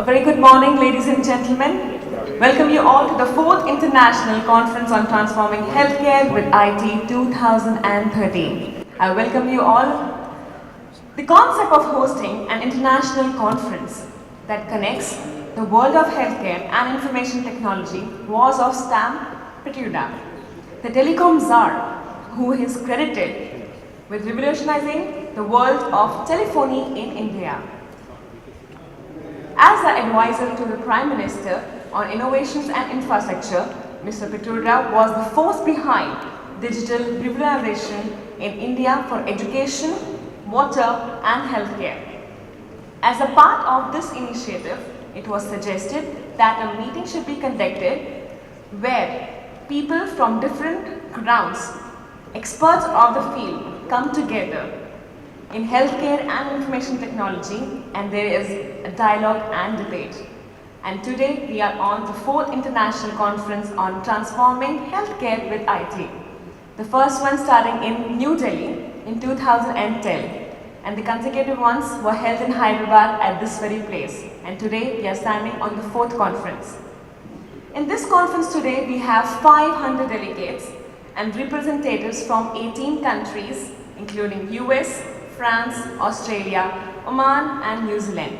very good morning, ladies and gentlemen. Welcome you all to the 4th International Conference on Transforming Healthcare with IT 2013. I welcome you all. The concept of hosting an international conference that connects the world of healthcare and information technology was of Sam Petuda, the Telecom czar, who is credited with revolutionizing the world of telephony in India. As the advisor to the Prime Minister on innovations and infrastructure, Mr. Petuda was the force behind digital revitalization in India for education, water and healthcare. As a part of this initiative, it was suggested that a meeting should be conducted where people from different grounds, experts of the field, come together in healthcare and information technology, and there is a dialogue and debate. And today we are on the 4th International Conference on Transforming Healthcare with IT. The first one starting in New Delhi in 2010, and the consecutive ones were held in Hyderabad at this very place. And today we are standing on the 4th conference. In this conference today we have 500 delegates and representatives from 18 countries including US, France, Australia, Oman and New Zealand.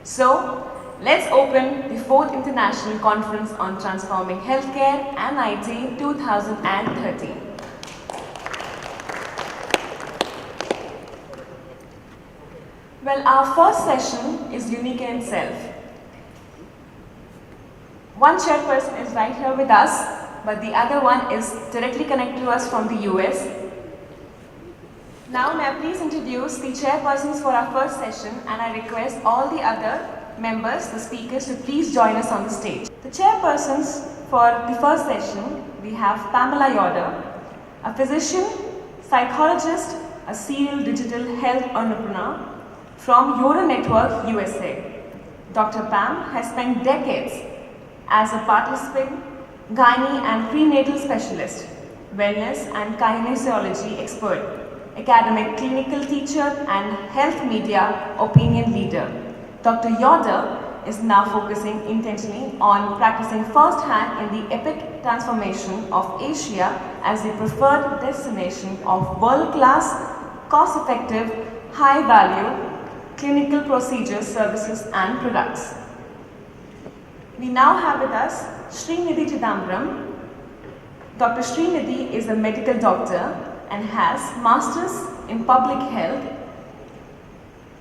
So, let's open the 4th International Conference on Transforming Healthcare and IT 2013. Well, our first session is unique in itself. One chairperson is right here with us, but the other one is directly connected to us from the US. Now may I please introduce the chairpersons for our first session, and I request all the other members, the speakers, to please join us on the stage. The chairpersons for the first session, we have Pamela Yoder, a physician, psychologist, a serial digital health entrepreneur from Yoder Network, USA. Dr. Pam has spent decades as a participant, gynae and prenatal specialist, wellness and kinesiology expert, academic clinical teacher and health media opinion leader. Dr. Yoder is now focusing intentionally on practicing first-hand in the epic transformation of Asia as the preferred destination of world-class, cost-effective, high-value clinical procedures, services and products. We now have with us Srinidhi Chidambaram. Dr. Srinidhi is a medical doctor and has Masters in Public Health,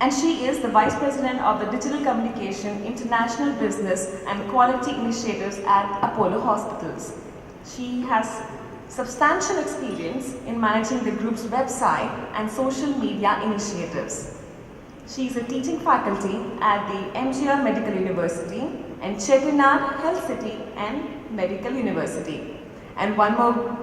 and she is the Vice President of the Digital Communication, International Business and Quality Initiatives at Apollo Hospitals. She has substantial experience in managing the group's website and social media initiatives. She is a teaching faculty at the MGR Medical University and Chettinad Health City and Medical University. And one more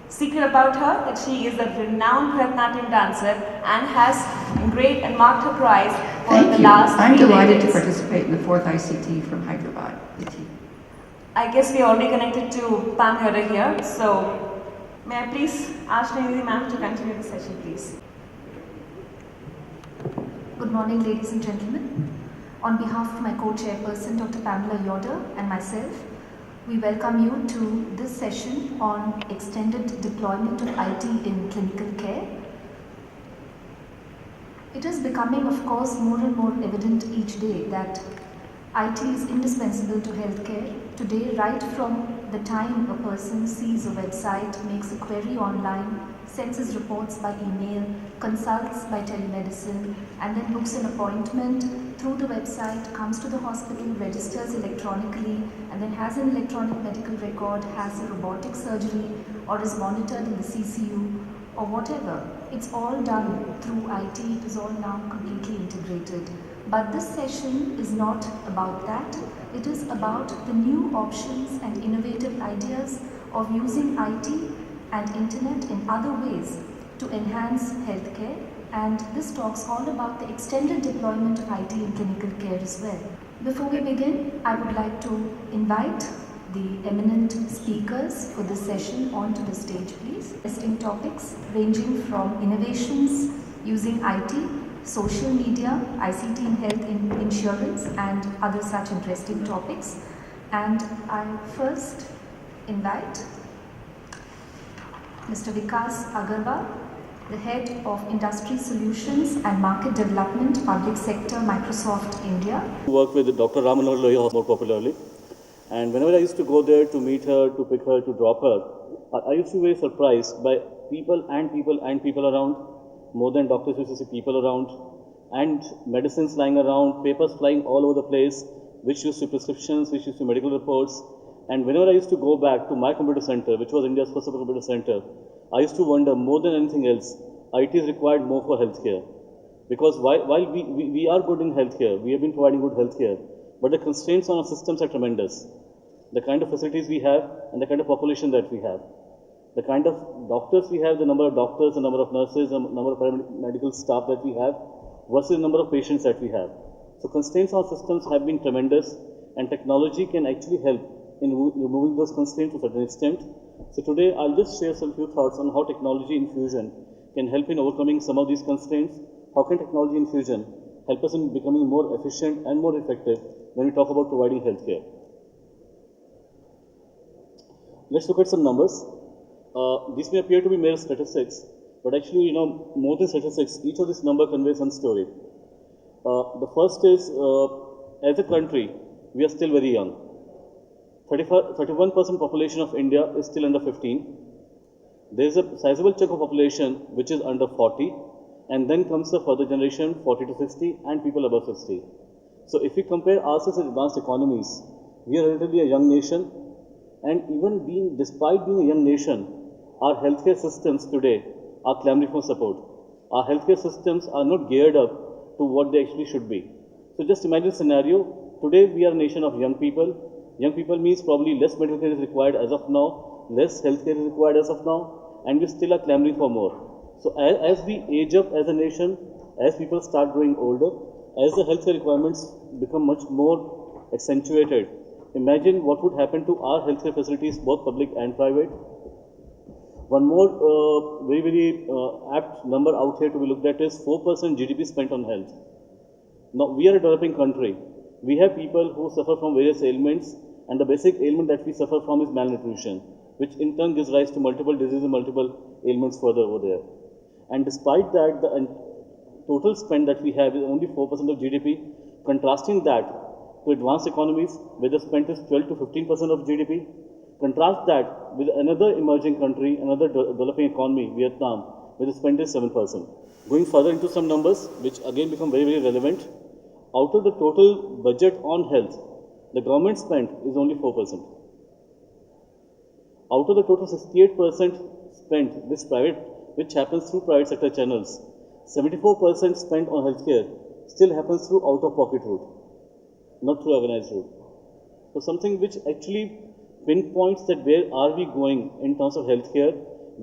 secret about her, that she is a renowned Bharatanatyam dancer and has engraved and marked her prize for the last 3 I'm delighted decades. to participate in the 4th ICT from Hyderabad. I guess we are already connected to Pam Yoder here, so may I please ask Srinidhi ma'am to continue the session, please. Good morning, ladies and gentlemen. On behalf of my co-chairperson, Dr. Pamela Yoder, and myself, we welcome you to this session on extended deployment of IT in clinical care. It is becoming, of course, more and more evident each day that IT is indispensable to healthcare. Today, right from the time a person sees a website, makes a query online, sends his reports by email, consults by telemedicine, and then books an appointment through the website, comes to the hospital, registers electronically, and then has an electronic medical record, has a robotic surgery, or is monitored in the CCU, or whatever. It's all done through IT. It is all now completely integrated. But this session is not about that. It is about the new options and innovative ideas of using IT and internet in other ways to enhance healthcare, and this talks all about the extended deployment of IT in clinical care as well. Before we begin, I would like to invite the eminent speakers for this session onto the stage, please. Interesting topics ranging from innovations using IT, social media, ICT in health insurance, and other such interesting topics. And I first invite Mr. Vikas Agarwal, the Head of Industry Solutions and Market Development, Public Sector, Microsoft India. I work with Dr. Ramanohar Lohia more popularly, and whenever I used to go there to meet her, to pick her, to drop her, I used to be very surprised by people around. More than doctors, used to see people around, and medicines lying around, papers flying all over the place, which used to prescriptions, which used to medical reports. And whenever I used to go back to my computer center, which was India's first computer center, I used to wonder more than anything else, IT is required more for healthcare. Because while we are good in healthcare, we have been providing good healthcare, but the constraints on our systems are tremendous. The kind of facilities we have and the kind of population that we have. The kind of doctors we have, the number of doctors, the number of nurses, the number of paramedical staff that we have, versus the number of patients that we have. So constraints on systems have been tremendous, and technology can actually help in removing those constraints to a certain extent. So today I'll just share some few thoughts on how technology infusion can help in overcoming some of these constraints. How can technology infusion help us in becoming more efficient and more effective when we talk about providing healthcare? Let's look at some numbers. These may appear to be mere statistics, but actually, more than statistics, each of these numbers conveys one story. The first is, as a country, we are still very young. 31% population of India is still under 15. There is a sizable chunk of population which is under 40, and then comes the further generation 40 to 60 and people above 60. So if we compare ourselves with advanced economies, we are relatively a young nation, and even despite being a young nation, our healthcare systems today are clamoring for support. Our healthcare systems are not geared up to what they actually should be. So just imagine a scenario. Today we are a nation of young people. Young people means probably less medical care is required as of now, less healthcare is required as of now, and we still are clamoring for more. So as we age up as a nation, as people start growing older, as the healthcare requirements become much more accentuated, imagine what would happen to our healthcare facilities, both public and private. One more very apt number out here to be looked at is 4% GDP spent on health. Now, we are a developing country. We have people who suffer from various ailments, and the basic ailment that we suffer from is malnutrition, which in turn gives rise to multiple diseases and multiple ailments further over there. And despite that, the total spend that we have is only 4% of GDP. Contrasting that to advanced economies, where the spend is 12 to 15% of GDP. Contrast that with another emerging country, another developing economy, Vietnam, where the spend is 7%. Going further into some numbers, which again become very, very relevant. Out of the total budget on health, the government spend is only 4%. Out of the total 68% spent, which happens through private sector channels, 74% spent on healthcare still happens through out-of-pocket route, not through organized route. So something which actually pinpoints that where are we going in terms of healthcare,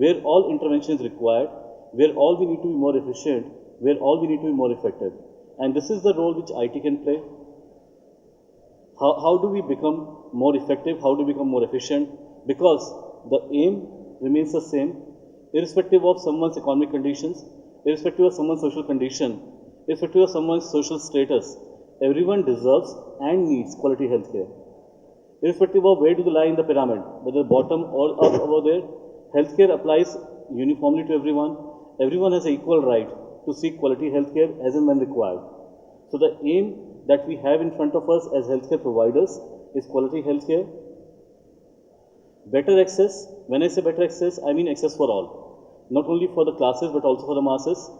where all intervention is required, where all we need to be more efficient, where all we need to be more effective. And this is the role which IT can play. How do we become more effective? How do we become more efficient? Because the aim remains the same, irrespective of someone's economic conditions, irrespective of someone's social condition, irrespective of someone's social status. Everyone deserves and needs quality healthcare. Irrespective of where do they lie in the pyramid, whether bottom or up over there, healthcare applies uniformly to everyone. Everyone has an equal right to seek quality healthcare as and when required. So the aim that we have in front of us as healthcare providers is quality healthcare. Better access. When I say better access, I mean access for all. Not only for the classes but also for the masses.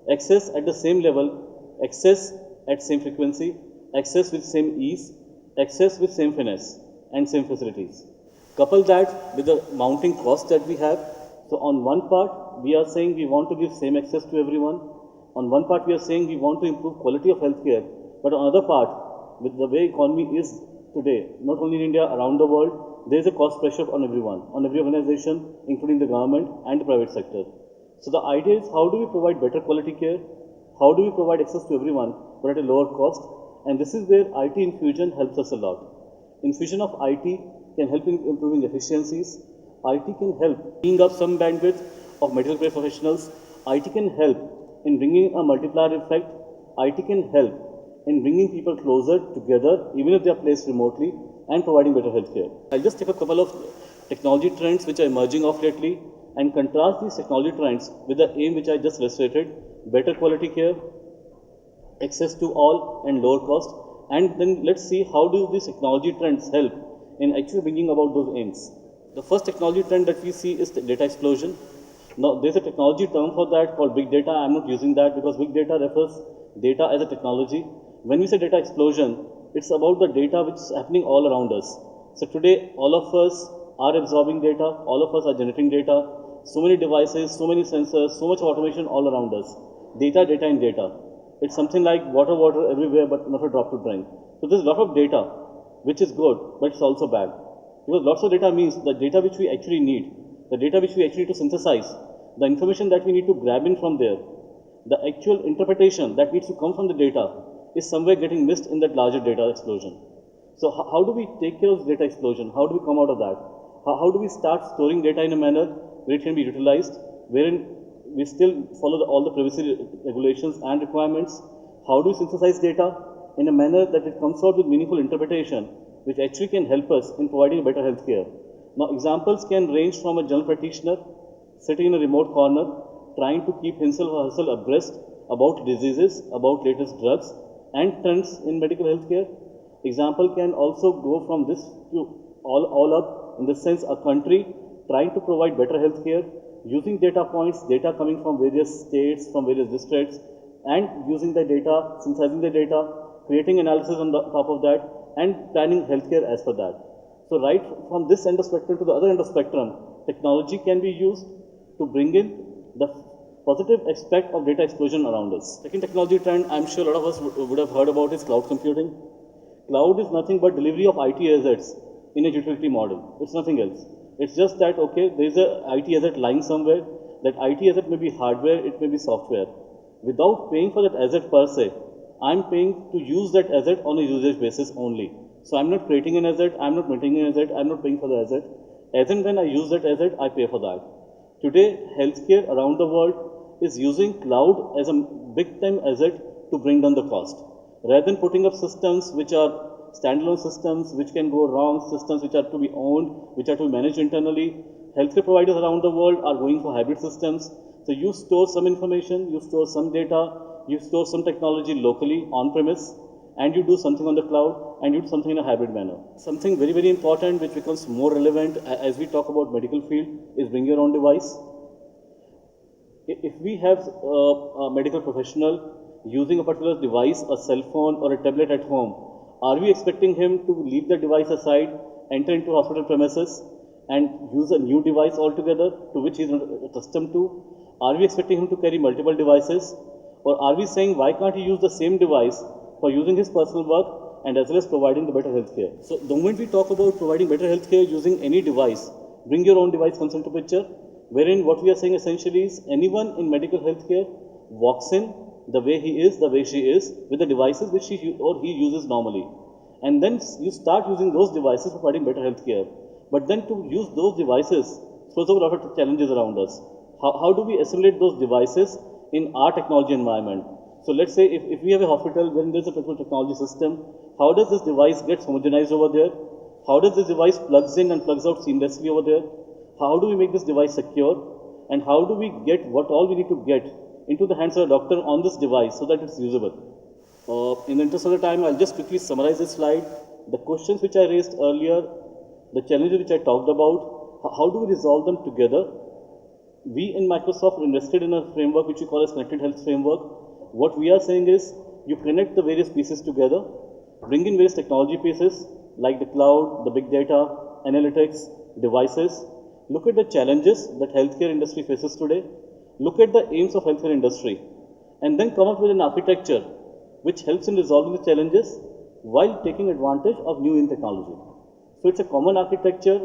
Access at the same level, access at same frequency, access with same ease, access with same finesse and same facilities. Couple that with the mounting cost that we have. So on one part, we are saying we want to give same access to everyone. On one part, we are saying we want to improve quality of healthcare. But on another part, with the way economy is today, not only in India, around the world, there is a cost pressure on everyone, on every organization, including the government and the private sector. So the idea is, how do we provide better quality care? How do we provide access to everyone, but at a lower cost? And this is where IT infusion helps us a lot. Infusion of IT can help in improving efficiencies. IT can help bring up some bandwidth of medical care professionals. IT can help in bringing a multiplier effect IT can help in bringing people closer together, even if they are placed remotely, and providing better healthcare. I'll just take a couple of technology trends which are emerging of lately and contrast these technology trends with the aim which I just illustrated: better quality care, access to all, and lower cost. And then let's see how do these technology trends help in actually bringing about those aims. The first technology trend that we see is the data explosion. Now, there's a technology term for that called big data. I'm not using that because big data refers data as a technology. When we say data explosion, it's about the data which is happening all around us. So today, all of us are absorbing data, all of us are generating data, so many devices, so many sensors, so much automation all around us. Data, data, and data. It's something like water, water everywhere, but not a drop to drink. So there's a lot of data, which is good, but it's also bad. Because lots of data means the data which we actually need, the data which we actually need to synthesize, the information that we need to grab in from there, the actual interpretation that needs to come from the data is somewhere getting missed in that larger data explosion. So how do we take care of data explosion? How do we come out of that? How do we start storing data in a manner where it can be utilized, wherein we still follow all the privacy regulations and requirements? How do we synthesize data in a manner that it comes out with meaningful interpretation, which actually can help us in providing better health care? Now, examples can range from a general practitioner sitting in a remote corner, trying to keep himself or herself abreast about diseases, about latest drugs and trends in medical healthcare. Example can also go from this to all up, in the sense a country trying to provide better healthcare using data points, data coming from various states, from various districts, and using the data, synthesizing the data, creating analysis on the top of that, and planning healthcare as per that. So right from this end of spectrum to the other end of spectrum, technology can be used to bring in the positive aspect of data explosion around us. Second technology trend I'm sure a lot of us would have heard about is cloud computing. Cloud is nothing but delivery of IT assets in a utility model. It's nothing else. It's just that, okay, there is a IT asset lying somewhere. That IT asset may be hardware, it may be software. Without paying for that asset per se, I'm paying to use that asset on a usage basis only. So I'm not creating an asset, I'm not maintaining an asset, I'm not paying for the asset. As and when I use that asset, I pay for that. Today, healthcare around the world is using cloud as a big time asset to bring down the cost. Rather than putting up systems which are standalone systems, which can go wrong, systems which are to be owned, which are to be managed internally, healthcare providers around the world are going for hybrid systems. So you store some information, you store some data, you store some technology locally on premise, and you do something on the cloud, and you do something in a hybrid manner. Something very, very important which becomes more relevant as we talk about medical field is bring your own device. If we have a medical professional using a particular device, a cell phone or a tablet at home, are we expecting him to leave the device aside, enter into hospital premises and use a new device altogether to which he is not accustomed to? Are we expecting him to carry multiple devices? Or are we saying why can't he use the same device for using his personal work and as well as providing the better health care? So the moment we talk about providing better health care using any device, bring your own device comes into picture, wherein what we are saying essentially is anyone in medical health care walks in the way he is, the way she is, with the devices which she or he uses normally. And then you start using those devices for providing better health care. But then to use those devices throws up a lot of challenges around us. How do we assimilate those devices in our technology environment? So let's say if we have a hospital when there's a particular technology system, how does this device get homogenized over there? How does this device plugs in and plugs out seamlessly over there? How do we make this device secure? And how do we get what all we need to get into the hands of a doctor on this device so that it's usable? In the interest of the time, I'll just quickly summarize this slide. The questions which I raised earlier, the challenges which I talked about, how do we resolve them together? We in Microsoft invested in a framework which we call as Connected Health Framework. What we are saying is you connect the various pieces together, bring in various technology pieces like the cloud, the big data, analytics, devices. Look at the challenges that healthcare industry faces today. Look at the aims of healthcare industry and then come up with an architecture which helps in resolving the challenges while taking advantage of new in technology. So it's a common architecture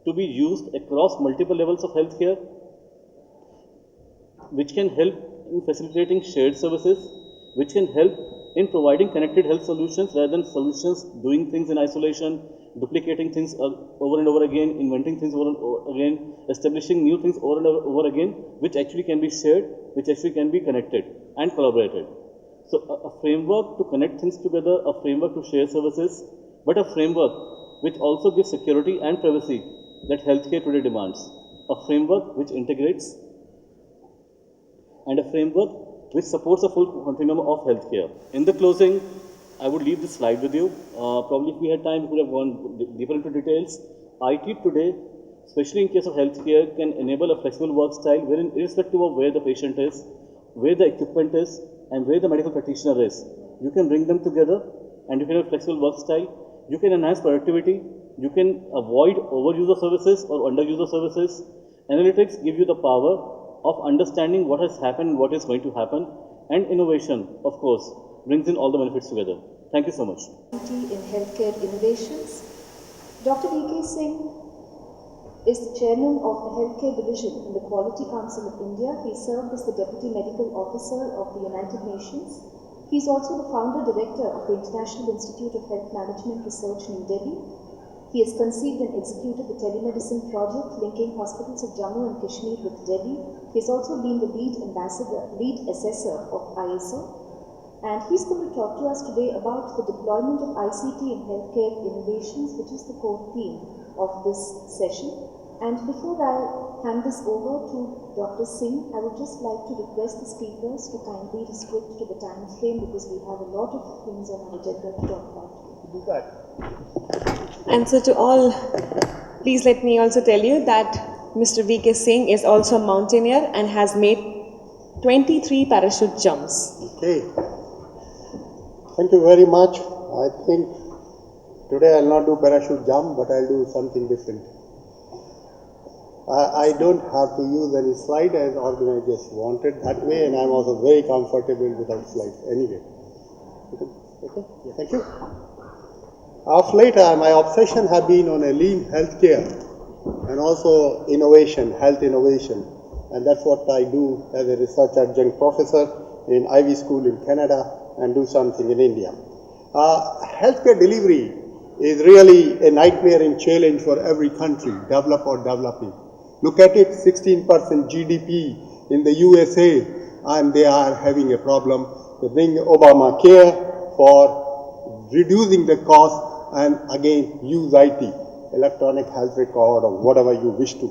to be used across multiple levels of healthcare, which can help in facilitating shared services, which can help in providing connected health solutions rather than solutions doing things in isolation, duplicating things over and over again, inventing things over and over again, establishing new things over and over again, which actually can be shared, which actually can be connected and collaborated. So a framework to connect things together, a framework to share services, but a framework which also gives security and privacy that healthcare today demands. A framework which integrates and a framework which supports a full continuum of healthcare. In the closing, I would leave this slide with you. Probably if we had time, we could have gone deeper into details. IT today, especially in case of healthcare, can enable a flexible work style wherein irrespective of where the patient is, where the equipment is, and where the medical practitioner is, you can bring them together and you can have a flexible work style. You can enhance productivity. You can avoid overuse of services or underuse of services. Analytics give you the power of understanding what has happened, what is going to happen, and innovation, of course, brings in all the benefits together. Thank you so much. In healthcare innovations. Dr. V.K. Singh is the chairman of the healthcare division in the Quality Council of India. He served as the deputy medical officer of the United Nations. He is also the founder director of the International Institute of Health Management Research, New Delhi. He has conceived and executed the telemedicine project linking hospitals of Jammu and Kashmir with Delhi. He has also been the lead assessor of ISO. And he's going to talk to us today about the deployment of ICT in healthcare innovations, which is the core theme of this session. And before I hand this over to Dr. Singh, I would just like to request the speakers to kindly restrict to the time frame because we have a lot of things on our agenda to talk about. Do that. And so to all, please let me also tell you that Mr. V.K. Singh is also a mountaineer and has made 23 parachute jumps. Okay. Thank you very much. I think today I'll not do parachute jump, but I'll do something different. I don't have to use any slide as organizers wanted that way, and I'm also very comfortable without slides anyway. Okay? Yeah, thank you. Of late, my obsession has been on a lean healthcare and also innovation, health innovation. And that's what I do as a research adjunct professor in Ivy School in Canada and do something in India. Healthcare delivery is really a nightmare and challenge for every country, developed or developing. Look at it, 16% GDP in the USA, and they are having a problem. They bring Obamacare for reducing the cost and again use IT, electronic health record or whatever you wish to.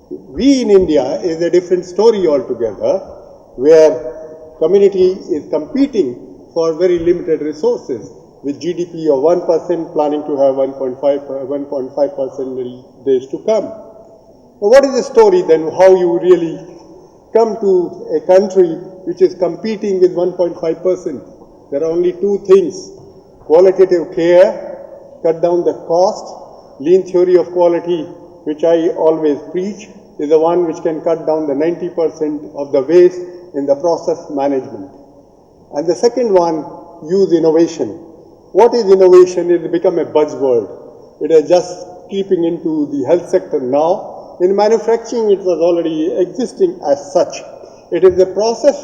We in India is a different story altogether, where community is competing for very limited resources with GDP of 1%, planning to have 1.5% in days to come. Now, what is the story then, how you really come to a country which is competing with 1.5%? There are only two things: qualitative care, cut down the cost. Lean theory of quality, which I always preach, is the one which can cut down the 90% of the waste in the process management. And the second one, use innovation. What is innovation? It has become a buzzword. It is just creeping into the health sector now. In manufacturing, it was already existing as such. It is the process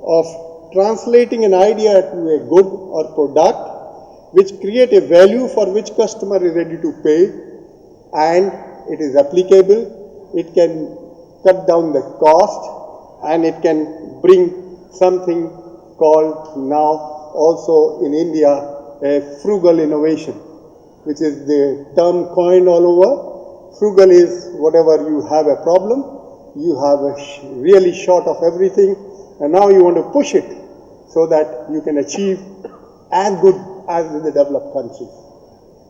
of translating an idea to a good or product which create a value for which customer is ready to pay, and it is applicable. It can cut down the cost, and it can bring something called now also in India a frugal innovation, which is the term coined all over. Frugal is whatever you have a problem, you have really short of everything, and now you want to push it so that you can achieve as good as in the developed countries.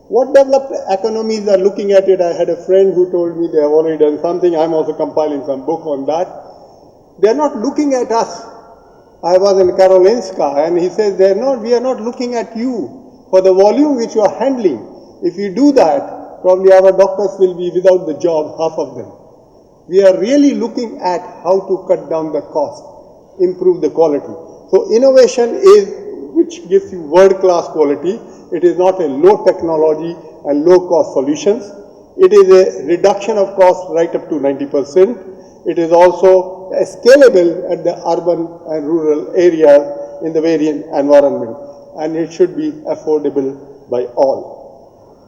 What developed economies are looking at it? I had a friend who told me they have already done something. I'm also compiling some book on that. They are not looking at us. I was in Karolinska, and he says we are not looking at you for the volume which you are handling. If you do that, probably our doctors will be without the job, half of them. We are really looking at how to cut down the cost, improve the quality. So innovation is which gives you world-class quality. It is not a low technology and low-cost solutions. It is a reduction of cost right up to 90%. It is also scalable at the urban and rural areas in the variant environment, and it should be affordable by all.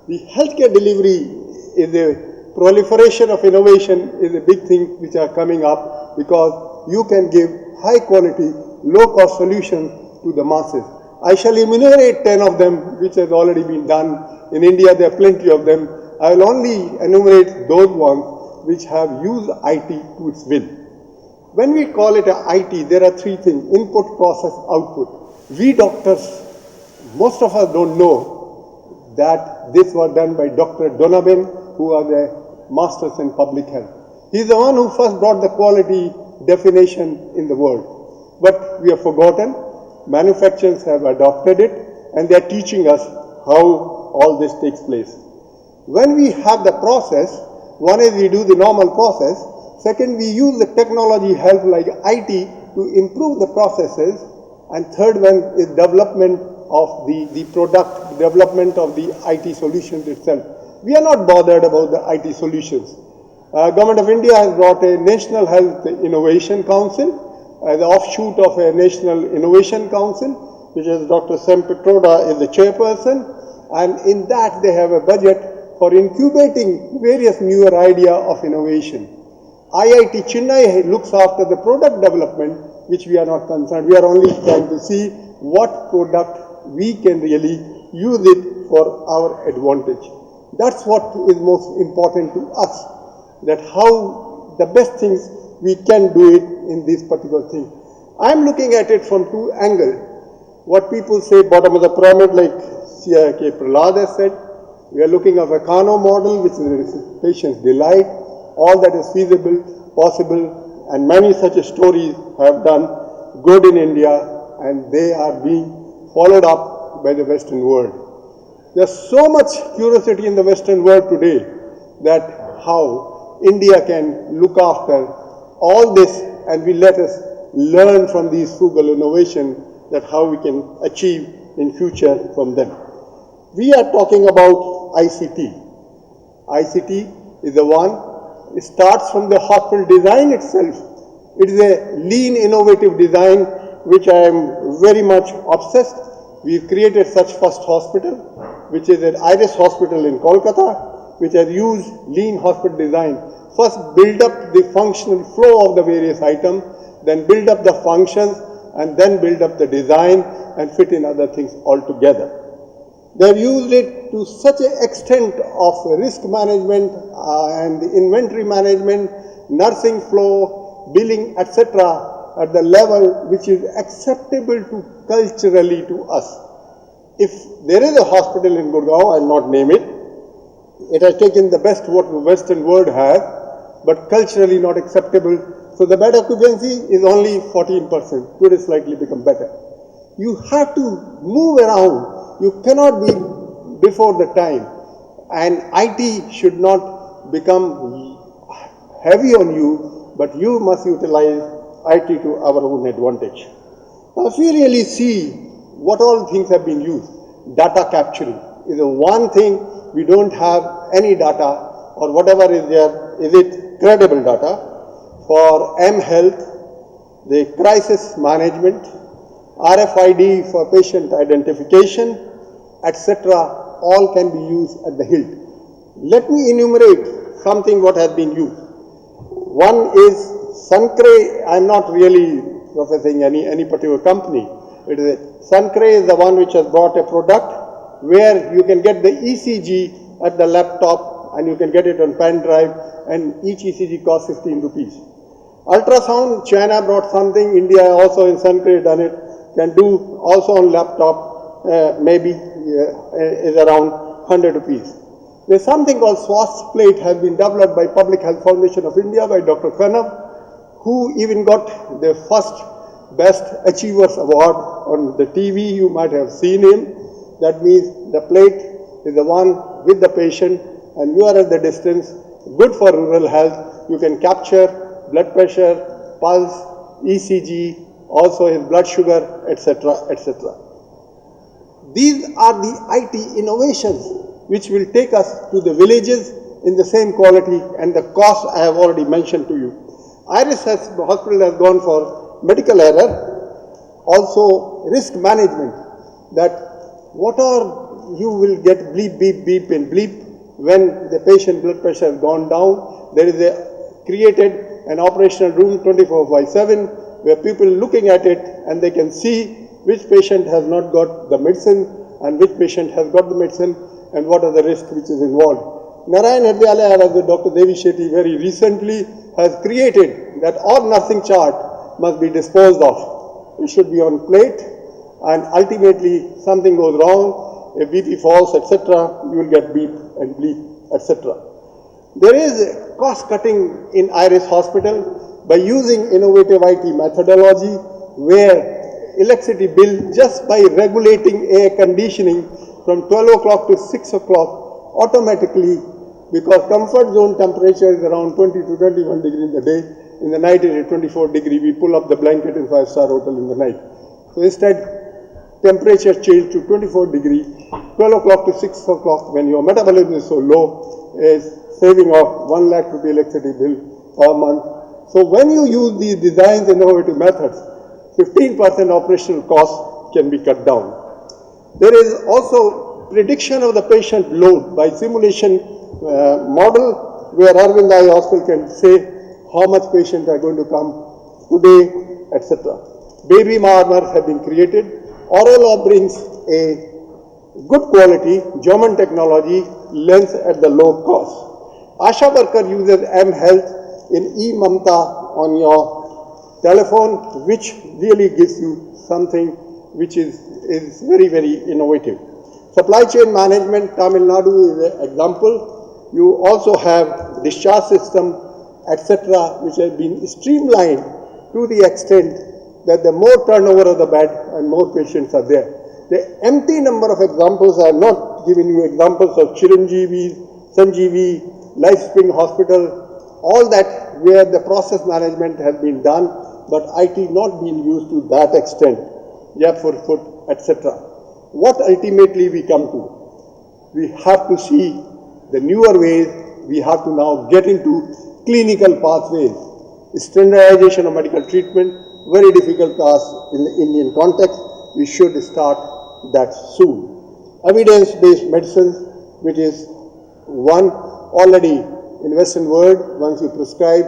The healthcare delivery is a proliferation of innovation is a big thing which are coming up because you can give high quality, low cost solutions to the masses. I shall enumerate 10 of them which has already been done. In India there are plenty of them. I will only enumerate those ones which have used IT to its will. When we call it a IT, there are three things: input, process, output. We doctors, most of us don't know that this was done by Dr. Donovan, who are the masters in public health. He is the one who first brought the quality definition in the world. But we have forgotten. Manufacturers have adopted it, and they are teaching us how all this takes place. When we have the process, one is we do the normal process. Second, we use the technology help like IT to improve the processes. And third one is development of the product, development of the IT solutions itself. We are not bothered about the IT solutions. Government of India has brought a National Health Innovation Council as an offshoot of a National Innovation Council, which is Dr. Sam Petroda is the chairperson, and in that they have a budget for incubating various newer idea of innovation. IIT Chennai looks after the product development, which we are not concerned. We are only trying to see what product we can really use it for our advantage. That's what is most important to us, that how the best things we can do it in this particular thing. I'm looking at it from two angles. What people say bottom of the pyramid, like C.R.K. Prahlad has said, we are looking at a Kano model, which is patient's delight, all that is feasible, possible, and many such stories have done good in India, and they are being followed up by the Western world. There's so much curiosity in the Western world today that how India can look after all this, and we let us learn from these frugal innovations that how we can achieve in future from them. We are talking about ICT. ICT is the one, it starts from the hospital design itself. It is a lean, innovative design which I am very much obsessed. We've created such first hospital, which is an Iris hospital in Kolkata, which has used lean hospital design. First build up the functional flow of the various items, then build up the functions, and then build up the design and fit in other things altogether. They've used it to such an extent of risk management and inventory management, nursing flow, billing, etc. at the level which is acceptable to culturally to us. If there is a hospital in Gurgaon, I'll not name it, it has taken the best what the Western world has, but culturally not acceptable. So the bed occupancy is only 14%. Could it slightly become better? You have to move around. You cannot be before the time. And IT should not become heavy on you, but you must utilize IT to our own advantage. Now, if we really see what all things have been used, data capturing is the one thing we don't have any data, or whatever is there, is it credible data? For mHealth, the crisis management, RFID for patient identification, etc., all can be used at the hilt. Let me enumerate something what has been used. One is Suncray. I'm not really professing any particular company. It is Suncray is the one which has brought a product where you can get the ECG at the laptop and you can get it on pen drive, and each ECG costs 15 rupees. Ultrasound, China brought something, India also in Suncray done it, can do also on laptop, maybe is around 100 rupees. There's something called Swasth Plate has been developed by Public Health Foundation of India by Dr. Pranav, who even got the first Best Achievers Award on the TV. You might have seen him. That means the plate is the one with the patient and you are at the distance, good for rural health. You can capture blood pressure, pulse, ECG, also his blood sugar, etc., etc. These are the IT innovations which will take us to the villages in the same quality, and the cost I have already mentioned to you. Iris hospital has gone for medical error, also risk management, that what are you will get bleep, beep, beep and bleep when the patient blood pressure has gone down. There is created an operational room 24/7 where people looking at it and they can see which patient has not got the medicine and which patient has got the medicine and what are the risks which is involved. Narayan Hridayalaya, as Dr. Devi Shetty very recently has created that all nursing chart must be disposed of. It should be on plate, and ultimately something goes wrong, if BP falls, etc., you will get beep and bleep, etc. There is cost cutting in Iris Hospital by using innovative IT methodology where electricity bill, just by regulating air conditioning from 12 o'clock to 6 o'clock automatically, because comfort zone temperature is around 20 to 21 degree in the day, in the night it is 24 degree, we pull up the blanket in 5-star hotel in the night. So instead, temperature change to 24 degree, 12 o'clock to 6 o'clock when your metabolism is so low, is saving of 1 lakh rupee electricity bill per month. So when you use these designs and innovative methods, 15% operational cost can be cut down. There is also prediction of the patient load by simulation model where Arvind Eye Hospital can say how much patients are going to come today, etc. Baby marmers have been created. Oral brings a good quality German technology lens at the low cost. Asha worker uses M-Health in e-Mamta on your telephone, which really gives you something which is very, very innovative. Supply chain management, Tamil Nadu is an example. You also have discharge system, etc., which has been streamlined to the extent that the more turnover of the bed and more patients are there. The empty number of examples, I have not given you examples of Chiranjeevi, Sanjeevi, LifeSpring Hospital, all that where the process management has been done, but IT not being used to that extent, Jaipur Foot, etc. What ultimately we come to? We have to see the newer ways, we have to now get into clinical pathways. Standardization of medical treatment, very difficult task in the Indian context. We should start that soon. Evidence-based medicine, which is one already in Western world, once you prescribe,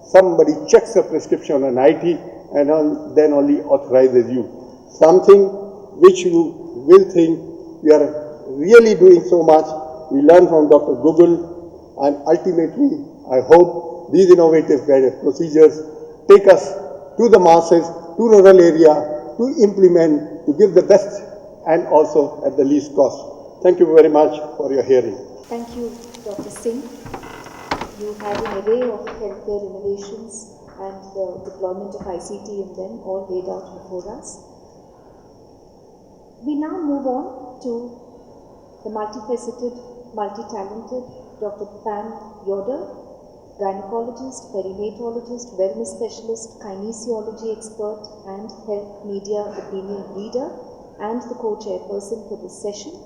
somebody checks the prescription on IT and then only authorizes you. Something which you will think we are really doing so much. We learn from Dr. Google, and ultimately I hope these innovative procedures take us to the masses, to rural area, to implement, to give the best and also at the least cost. Thank you very much for your hearing. Thank you, Dr. Singh. You had an array of healthcare innovations and the deployment of ICT in them all laid out before us. We now move on to the multifaceted, multi-talented Dr. Pam Yoder, gynecologist, perinatologist, wellness specialist, kinesiology expert, and health media opinion leader, and the co-chairperson for this session.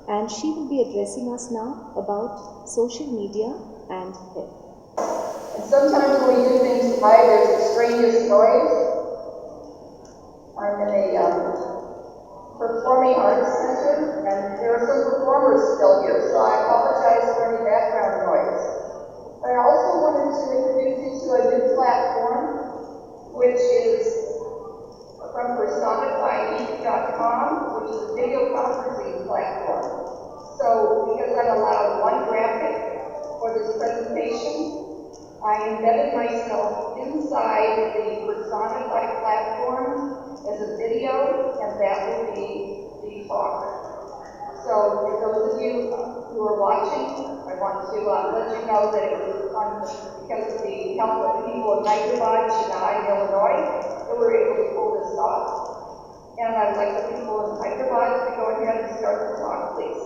And she will be addressing us now about social media and health. And sometimes when we do things high, there's extraneous noise. I'm in a performing arts center, and there are some performers still here, so I apologize for any background noise. But I also wanted to introduce you to a new platform, which is from personifyme.com, which is a video conferencing platform. So, because I'm allowed one graphic for this presentation, I embedded myself inside the Personify platform as a video, and that will be the talk. So, for those of you who are watching, I want to let you know that it was because of the help of the people of Hyderabad, Chennai, and Illinois, that we were able to pull this off. And I'd like the people in Hyderabad to go ahead and start the talk, please.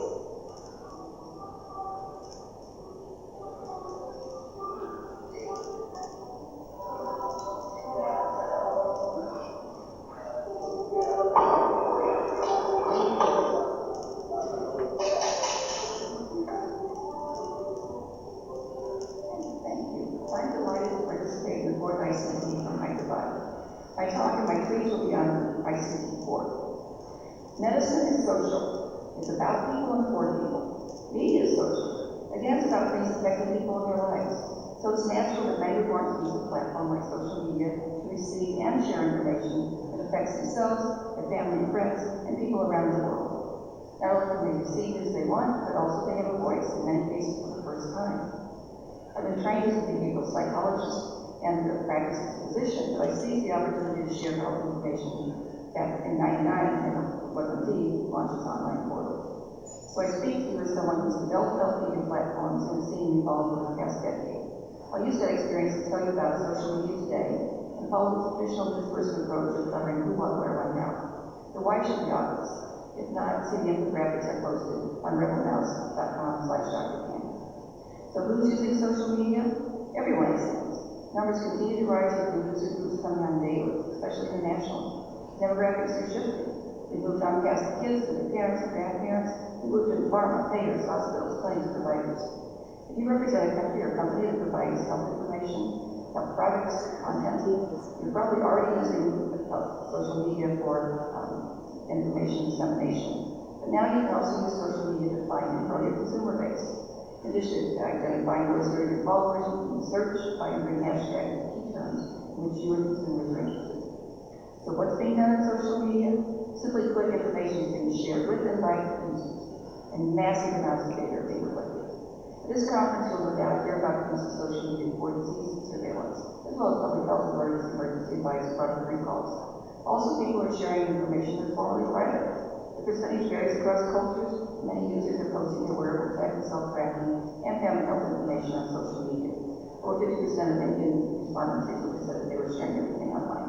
I talk and my trees will be on ICT 4. Medicine is social. It's about people and for people. Media is social. Again, it's about things affecting people in their lives. So it's natural that I would want to use a platform like social media to receive and share information It affects themselves, their family and friends, and people around the world. Not only can they receive news they want, but also they have a voice, in many cases for the first time. I've been trained as a behavioral psychologist and a practice as a physician, but I seized the opportunity to share health information back in '99 and what indeed launched its online portal. So I speak to you as someone who's developed health media platforms and seen me evolve over the past decade. I'll use that experience to tell you about social media today and follow the traditional disbursement approach of covering who, what, where, when, how. The why should be obvious. If not, see the infographics I posted on rebelmouse.com/drcan. So who's using social media? Everyone is. Numbers continue to rise with new user groups coming on daily, especially internationally. Demographics are shifting. We moved on past the kids to the parents and grandparents. We moved to pharma, payers, hospitals, claims providers. If you represent a country or company that provides health information, health products, content, you're probably already using social media for information dissemination. But now you can also use social media to find and grow your consumer base. In addition to identifying those who are your followers, you can search by entering hashtags and key terms in which you and consumers are interested. So what's being done on social media? Simply put, information is being shared with and by users, and massive amounts of data are being collected. At this conference, you'll no doubt hear about the use of social media for disease and surveillance, as well as public health alerts, emergency advice, product recalls. Also, people are sharing information that's formerly private. The percentage varies across cultures. Many users are posting their wearable tech and self-tracking and family health information on social media. Over 50% of Indian respondents recently said that they were sharing everything online.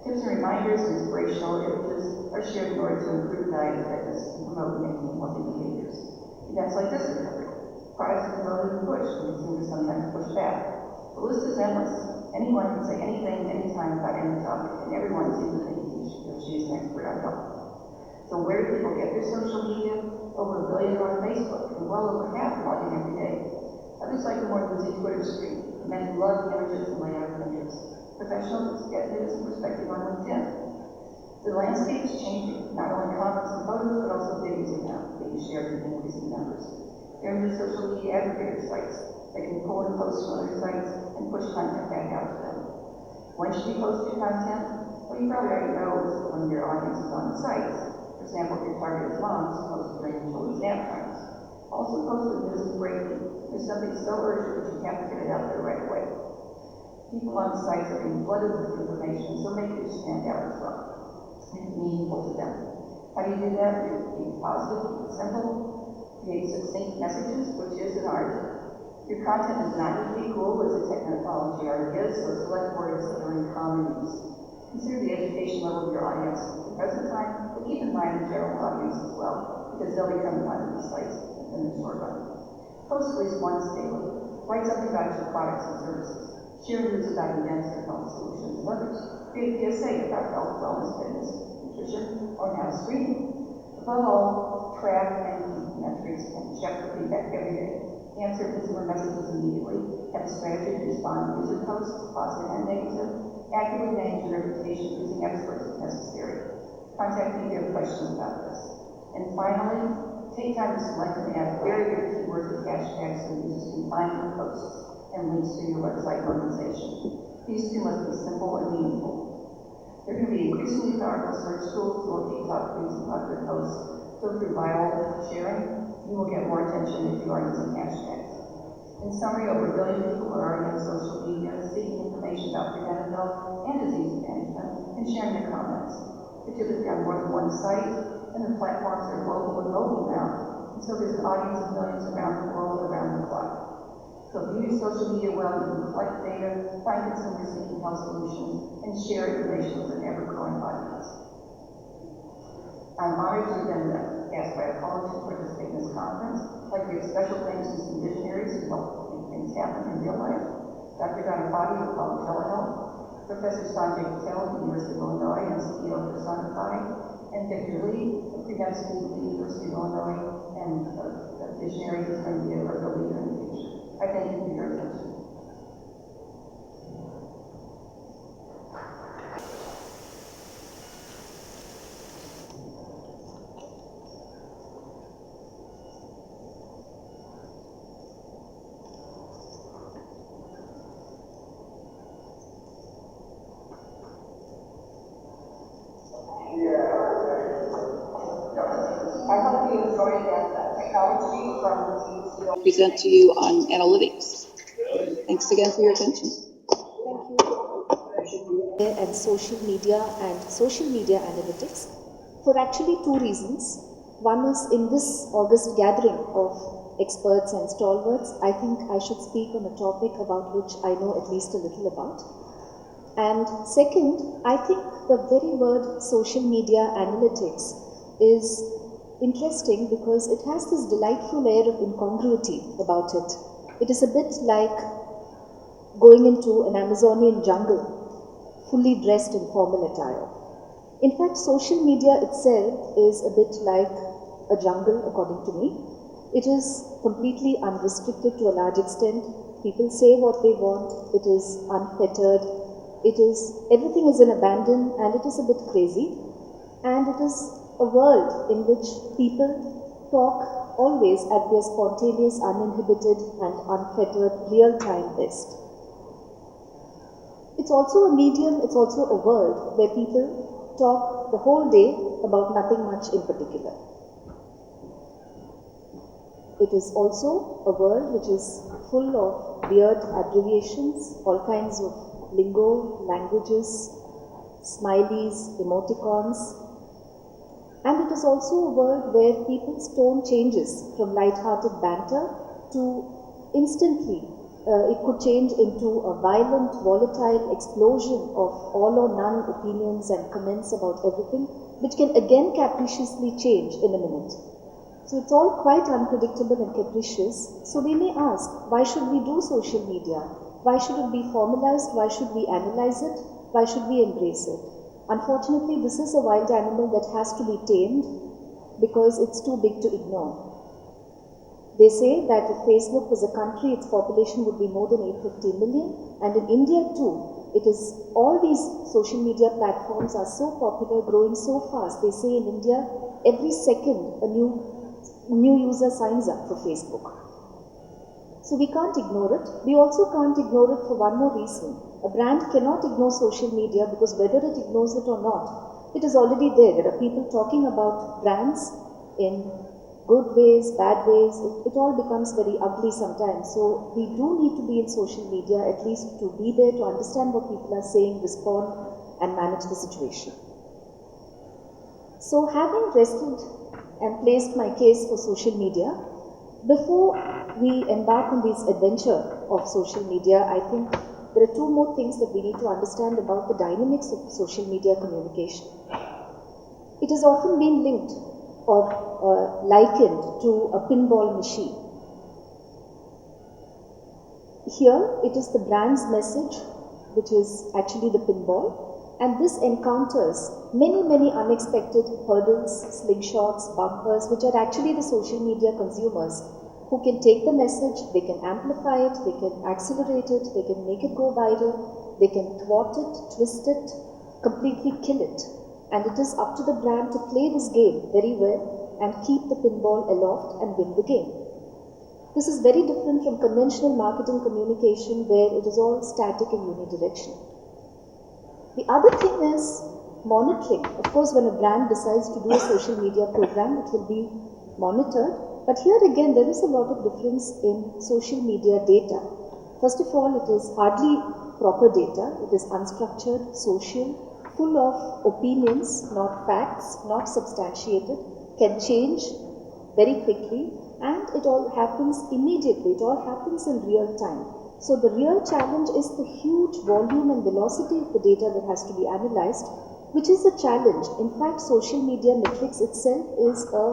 Tips and reminders and inspirational images are shared in order to improve diet and fitness and promote making healthy behaviors. Events like this are covered. Products are promoted and pushed, and consumers sometimes push back. The list is endless. Anyone can say anything, anytime about any topic, and everyone seems to think he or she is an expert on health. So where do people get their social media? Over 1 billion are on Facebook, and well over half log in every day. Others like the more busy Twitter stream, the men who love images and layout of interests. Professionals get news and perspective on LinkedIn. The landscape is changing, not only comments and photos, but also videos are now being shared in increasing numbers. There are new social media aggregator sites that can pull and post from other sites and push content back out to them. When should you post your content? Well, you probably already know when your audience is on the sites. For example, if your target is moms, post during children's nap times. Also post when news is breaking. There's something so urgent that you have to get it out there right away. People on the sites are being flooded with information, so make it stand out as well. Make it meaningful to them. How do you do that? You be positive, keep it simple, create succinct messages, which is an art. Your content is not usually cool as a technology art is, so select words that are in common use. Consider the education level of your audience at the present time, but keep in mind the general audience as well, because they'll be coming onto these sites in the short run. Post at least once daily. Write something about your products and services. Share news about events or health solutions and others. Create a PSA about health, wellness, fitness, nutrition, or now streaming. Above all, track and keep metrics and check for feedback every day. Answer consumer messages immediately. Have a strategy to respond to user posts, positive and negative. Actively manage your reputation using experts if necessary. Contact me if you have questions about this. And finally, take time to select and add very good keywords with hashtags so users can find your posts and links to your website organization. These two must be simple and meaningful. There are going to be increasingly powerful search tools to locate top views and popular posts. So through viral sharing, you will get more attention if you are using hashtags. In summary, over 1 billion people are already on social media seeking information about preventive health and disease management and sharing their comments. They're typically on more than one site, and the platforms are global and mobile now, and so there's an audience of millions around the world, around the clock. So if you use social media well, you can collect data, find consumers seeking health solutions, and share information with an ever-growing audience. I'm honored to have been asked by a college to participate in this conference. I'd like to give special thanks to some visionaries who help make things happen in real life. Dr. Ganapati of Telehealth, Professor Sanjay Patel of the University of Illinois and CEO of Personify, and Victor Lee of Prevent School at the University of Illinois, and a visionary who's going to be a leader in the future. I thank you for your attention. present to you on analytics. Thanks again for your attention. Thank you. And social media analytics for actually two reasons. One is, in this August gathering of experts and stalwarts, I think I should speak on a topic about which I know at least a little about. And second, I think the very word social media analytics is interesting because it has this delightful air of incongruity about it. It is a bit like going into an Amazonian jungle, fully dressed in formal attire. In fact, social media itself is a bit like a jungle, according to me. It is completely unrestricted to a large extent. People say what they want. It is unfettered. Everything is in abandon, and it is a bit crazy. And it is a world in which people talk always at their spontaneous, uninhibited, and unfettered real-time best. It's also a medium, it's also a world where people talk the whole day about nothing much in particular. It is also a world which is full of weird abbreviations, all kinds of lingo, languages, smileys, emoticons. And it is also a world where people's tone changes from light-hearted banter to instantly, it could change into a violent, volatile explosion of all or none opinions and comments about everything, which can again capriciously change in a minute. So it's all quite unpredictable and capricious. So we may ask, why should we do social media? Why should it be formalized? Why should we analyze it? Why should we embrace it? Unfortunately, this is a wild animal that has to be tamed because it's too big to ignore. They say that if Facebook was a country, its population would be more than 850 million. And in India too, all these social media platforms are so popular, growing so fast. They say in India, every second a new user signs up for Facebook. So we can't ignore it. We also can't ignore it for one more reason. A brand cannot ignore social media because whether it ignores it or not, it is already there. There are people talking about brands in good ways, bad ways. It all becomes very ugly sometimes. So we do need to be in social media, at least to be there, to understand what people are saying, respond, and manage the situation. So having rested and placed my case for social media, before we embark on this adventure of social media, I think there are two more things that we need to understand about the dynamics of social media communication. It has often been linked or likened to a pinball machine. Here it is the brand's message, which is actually the pinball, and this encounters many unexpected hurdles, slingshots, bumpers, which are actually the social media consumers who can take the message, they can amplify it, they can accelerate it, they can make it go viral, they can thwart it, twist it, completely kill it. And it is up to the brand to play this game very well and keep the pinball aloft and win the game. This is very different from conventional marketing communication where it is all static and unidirectional. The other thing is monitoring. Of course, when a brand decides to do a social media program, it will be monitored. But here again, there is a lot of difference in social media data. First of all, it is hardly proper data. It is unstructured, social, full of opinions, not facts, not substantiated, can change very quickly, and it all happens immediately. It all happens in real time. So the real challenge is the huge volume and velocity of the data that has to be analyzed, which is a challenge. In fact, social media metrics itself is a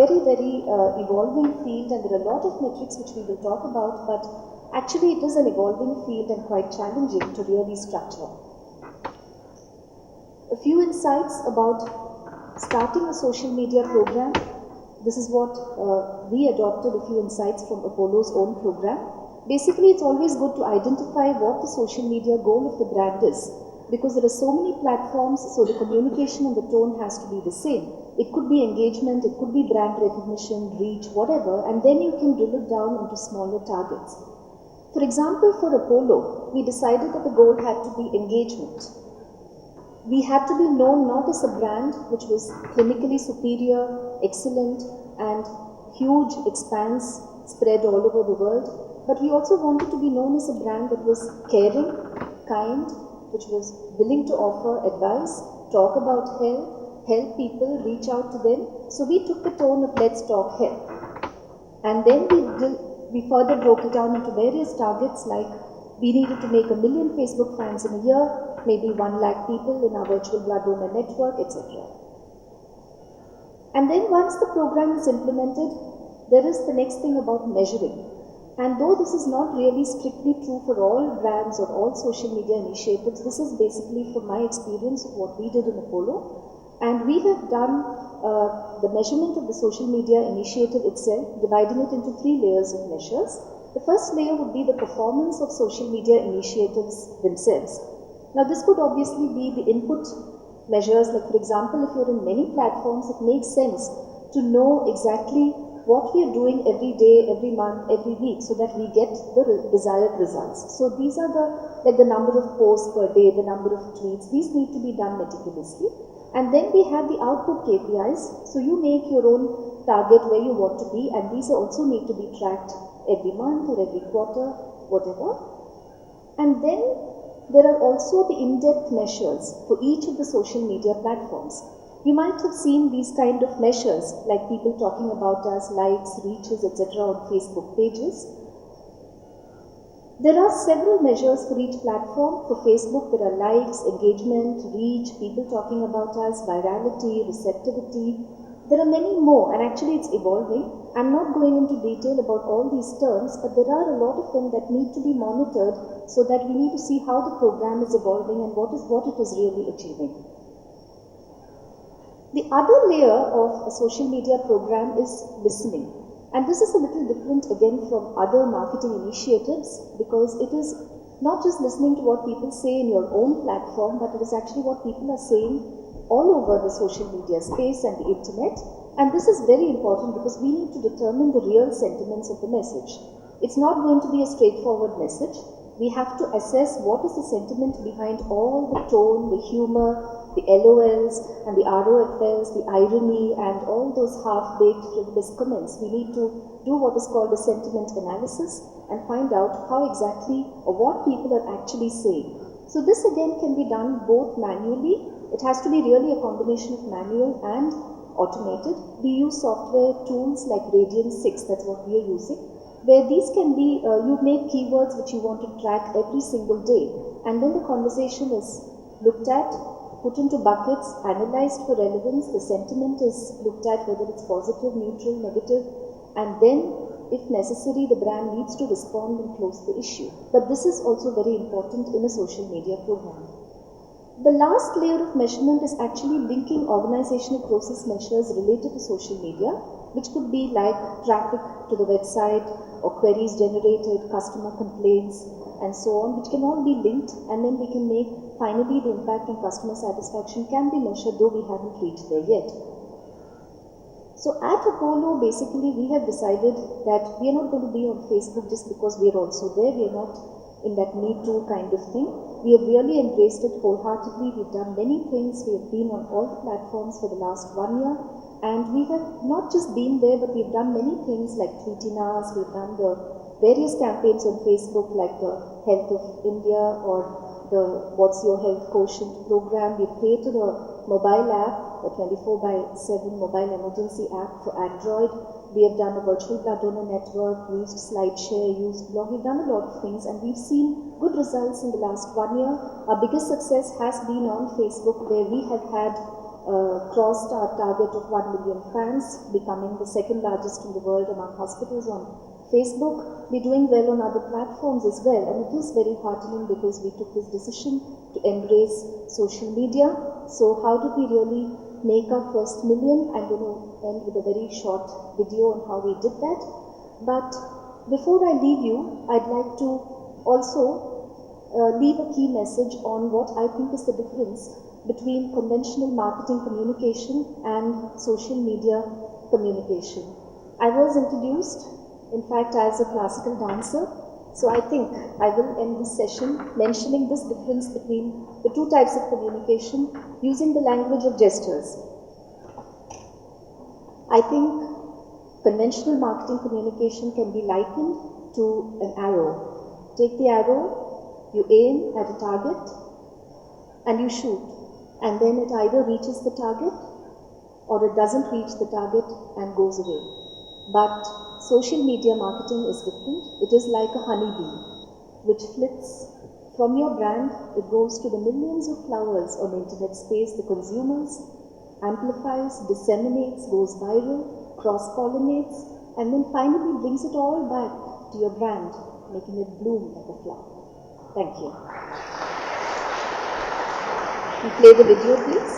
very evolving field, and there are a lot of metrics which we will talk about, but actually it is an evolving field and quite challenging to really structure. A few insights about starting a social media program. This is what we adopted, a few insights from Apollo's own program. Basically, it's always good to identify what the social media goal of the brand is, because there are so many platforms, so the communication and the tone has to be the same. It could be engagement, it could be brand recognition, reach, whatever, and then you can drill it down into smaller targets. For example, for Apollo, we decided that the goal had to be engagement. We had to be known not as a brand which was clinically superior, excellent, and huge expanse spread all over the world. But we also wanted to be known as a brand that was caring, kind, which was willing to offer advice, talk about health, help people, reach out to them. So we took the tone of let's talk health. And then we further broke it down into various targets, like we needed to make 1 million Facebook fans in a year, maybe 1 lakh people in our virtual blood donor network, etc. And then once the program is implemented, there is the next thing about measuring. And though this is not really strictly true for all brands or all social media initiatives, this is basically from my experience of what we did in Apollo. And we have done the measurement of the social media initiative itself, dividing it into 3 layers of measures. The first layer would be the performance of social media initiatives themselves. Now this could obviously be the input measures, like for example, if you're in many platforms, it makes sense to know exactly what we are doing every day, every month, every week, so that we get the desired results. So these are the number of posts per day, the number of tweets. These need to be done meticulously. And then we have the output KPIs. So you make your own target where you want to be, and these also need to be tracked every month or every quarter, whatever. And then there are also the in-depth measures for each of the social media platforms. You might have seen these kind of measures, like people talking about us, likes, reaches, etc. on Facebook pages. There are several measures for each platform. For Facebook, there are likes, engagement, reach, people talking about us, virality, receptivity. There are many more, and actually it's evolving. I'm not going into detail about all these terms, but there are a lot of them that need to be monitored so that we need to see how the program is evolving and what it is really achieving. The other layer of a social media program is listening. And this is a little different again from other marketing initiatives, because it is not just listening to what people say in your own platform, but it is actually what people are saying all over the social media space and the internet. And this is very important because we need to determine the real sentiments of the message. It's not going to be a straightforward message. We have to assess what is the sentiment behind all the tone, the humor, the LOLs and the ROFLs, the irony and all those half-baked frivolous comments. We need to do what is called a sentiment analysis and find out how exactly or what people are actually saying. So this again can be done both manually. It has to be really a combination of manual and automated. We use software tools like Radian 6, that's what we are using, where these can be, you make keywords which you want to track every single day, and then the conversation is looked at, put into buckets, analyzed for relevance, the sentiment is looked at whether it's positive, neutral, negative, and then if necessary the brand needs to respond and close the issue. But this is also very important in a social media program. The last layer of measurement is actually linking organizational process measures related to social media, which could be like traffic to the website or queries generated, customer complaints, and so on, which can all be linked, and then we can make finally the impact on customer satisfaction can be measured, though we haven't reached there yet. So at Apollo, basically we have decided that we are not going to be on Facebook just because we are also there. We are not in that me too kind of thing. We have really embraced it wholeheartedly. We've done many things. We have been on all the platforms for the last 1 year. And we have not just been there, but we've done many things like tweeting us. We've done the various campaigns on Facebook like the Health of India or the What's Your Health Quotient program. We've created a mobile app, a 24/7 mobile emergency app for Android. We have done a virtual blood donor network, used SlideShare, used blog. We've done a lot of things and we've seen good results in the last 1 year. Our biggest success has been on Facebook, where we have had crossed our target of 1 million fans, becoming the second largest in the world among hospitals on Facebook. We're doing well on other platforms as well, and it is very heartening because we took this decision to embrace social media. So how did we really make our first million? I'm going to end with a very short video on how we did that. But before I leave you, I'd like to also leave a key message on what I think is the difference between conventional marketing communication and social media communication. I was introduced, in fact, as a classical dancer, so I think I will end this session mentioning this difference between the two types of communication using the language of gestures. I think Conventional marketing communication can be likened to an arrow. Take the arrow, you aim at a target, and you shoot. And then it either reaches the target or it doesn't reach the target and goes away. But social media marketing is different. It is like a honeybee, which flits from your brand. It goes to the millions of flowers on the internet space, the consumers, amplifies, disseminates, goes viral, cross-pollinates, and then finally brings it all back to your brand, making it bloom like a flower. Thank you. You play the video, please.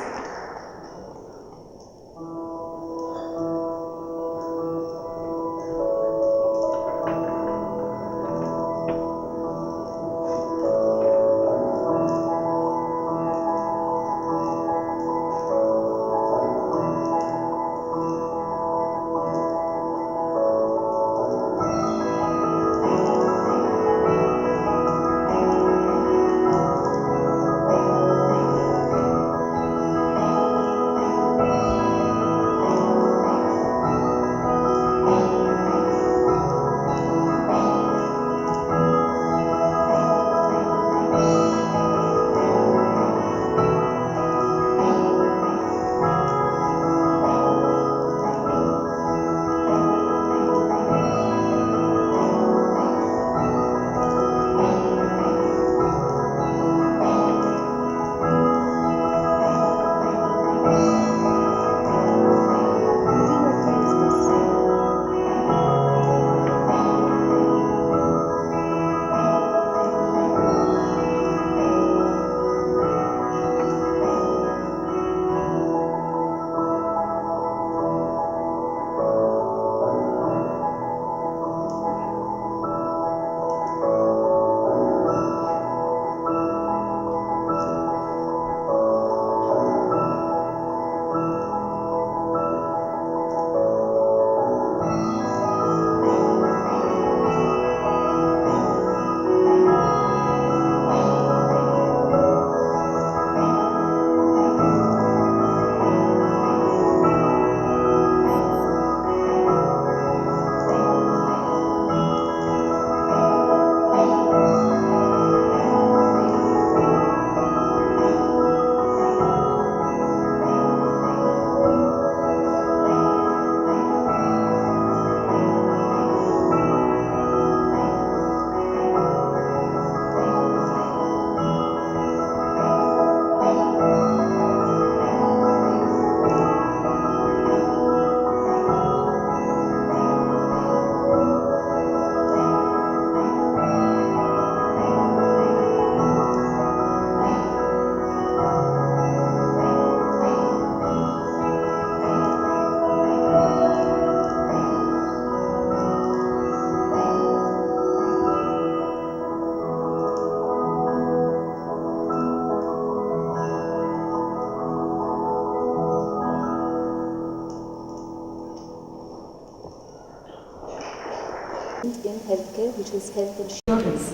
In healthcare, which is health insurance.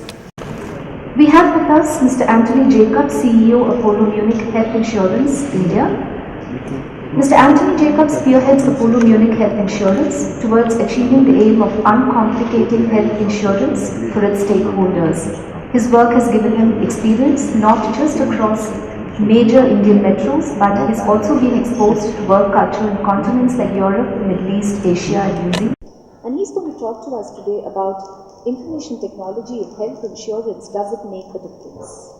We have with us Mr. Anthony Jacobs, CEO Apollo Munich Health Insurance, India. Mr. Anthony Jacobs spearheads Apollo Munich Health Insurance towards achieving the aim of uncomplicating health insurance for its stakeholders. His work has given him experience not just across major Indian metros, but he's also been exposed to work culture in continents like Europe, Middle East, Asia, and New Zealand. And he's going to talk to us today about information technology in health insurance. Does it make a difference?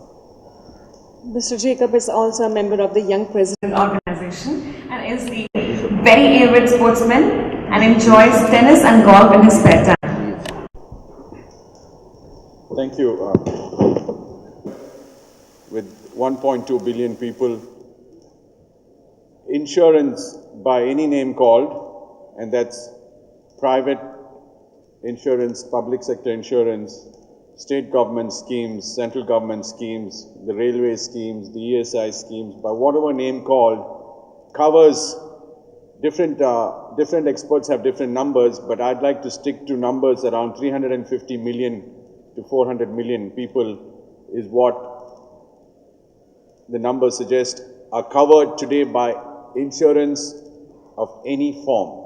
Mr. Jacob is also a member of the Young President Organization and is the very avid sportsman and enjoys tennis and golf in his spare time. Thank you. With 1.2 billion people, insurance by any name called, and that's private insurance, public sector insurance, state government schemes, central government schemes, the railway schemes, the ESI schemes, by whatever name called, covers different experts have different numbers, but I'd like to stick to numbers around 350 million to 400 million people is what the numbers suggest are covered today by insurance of any form.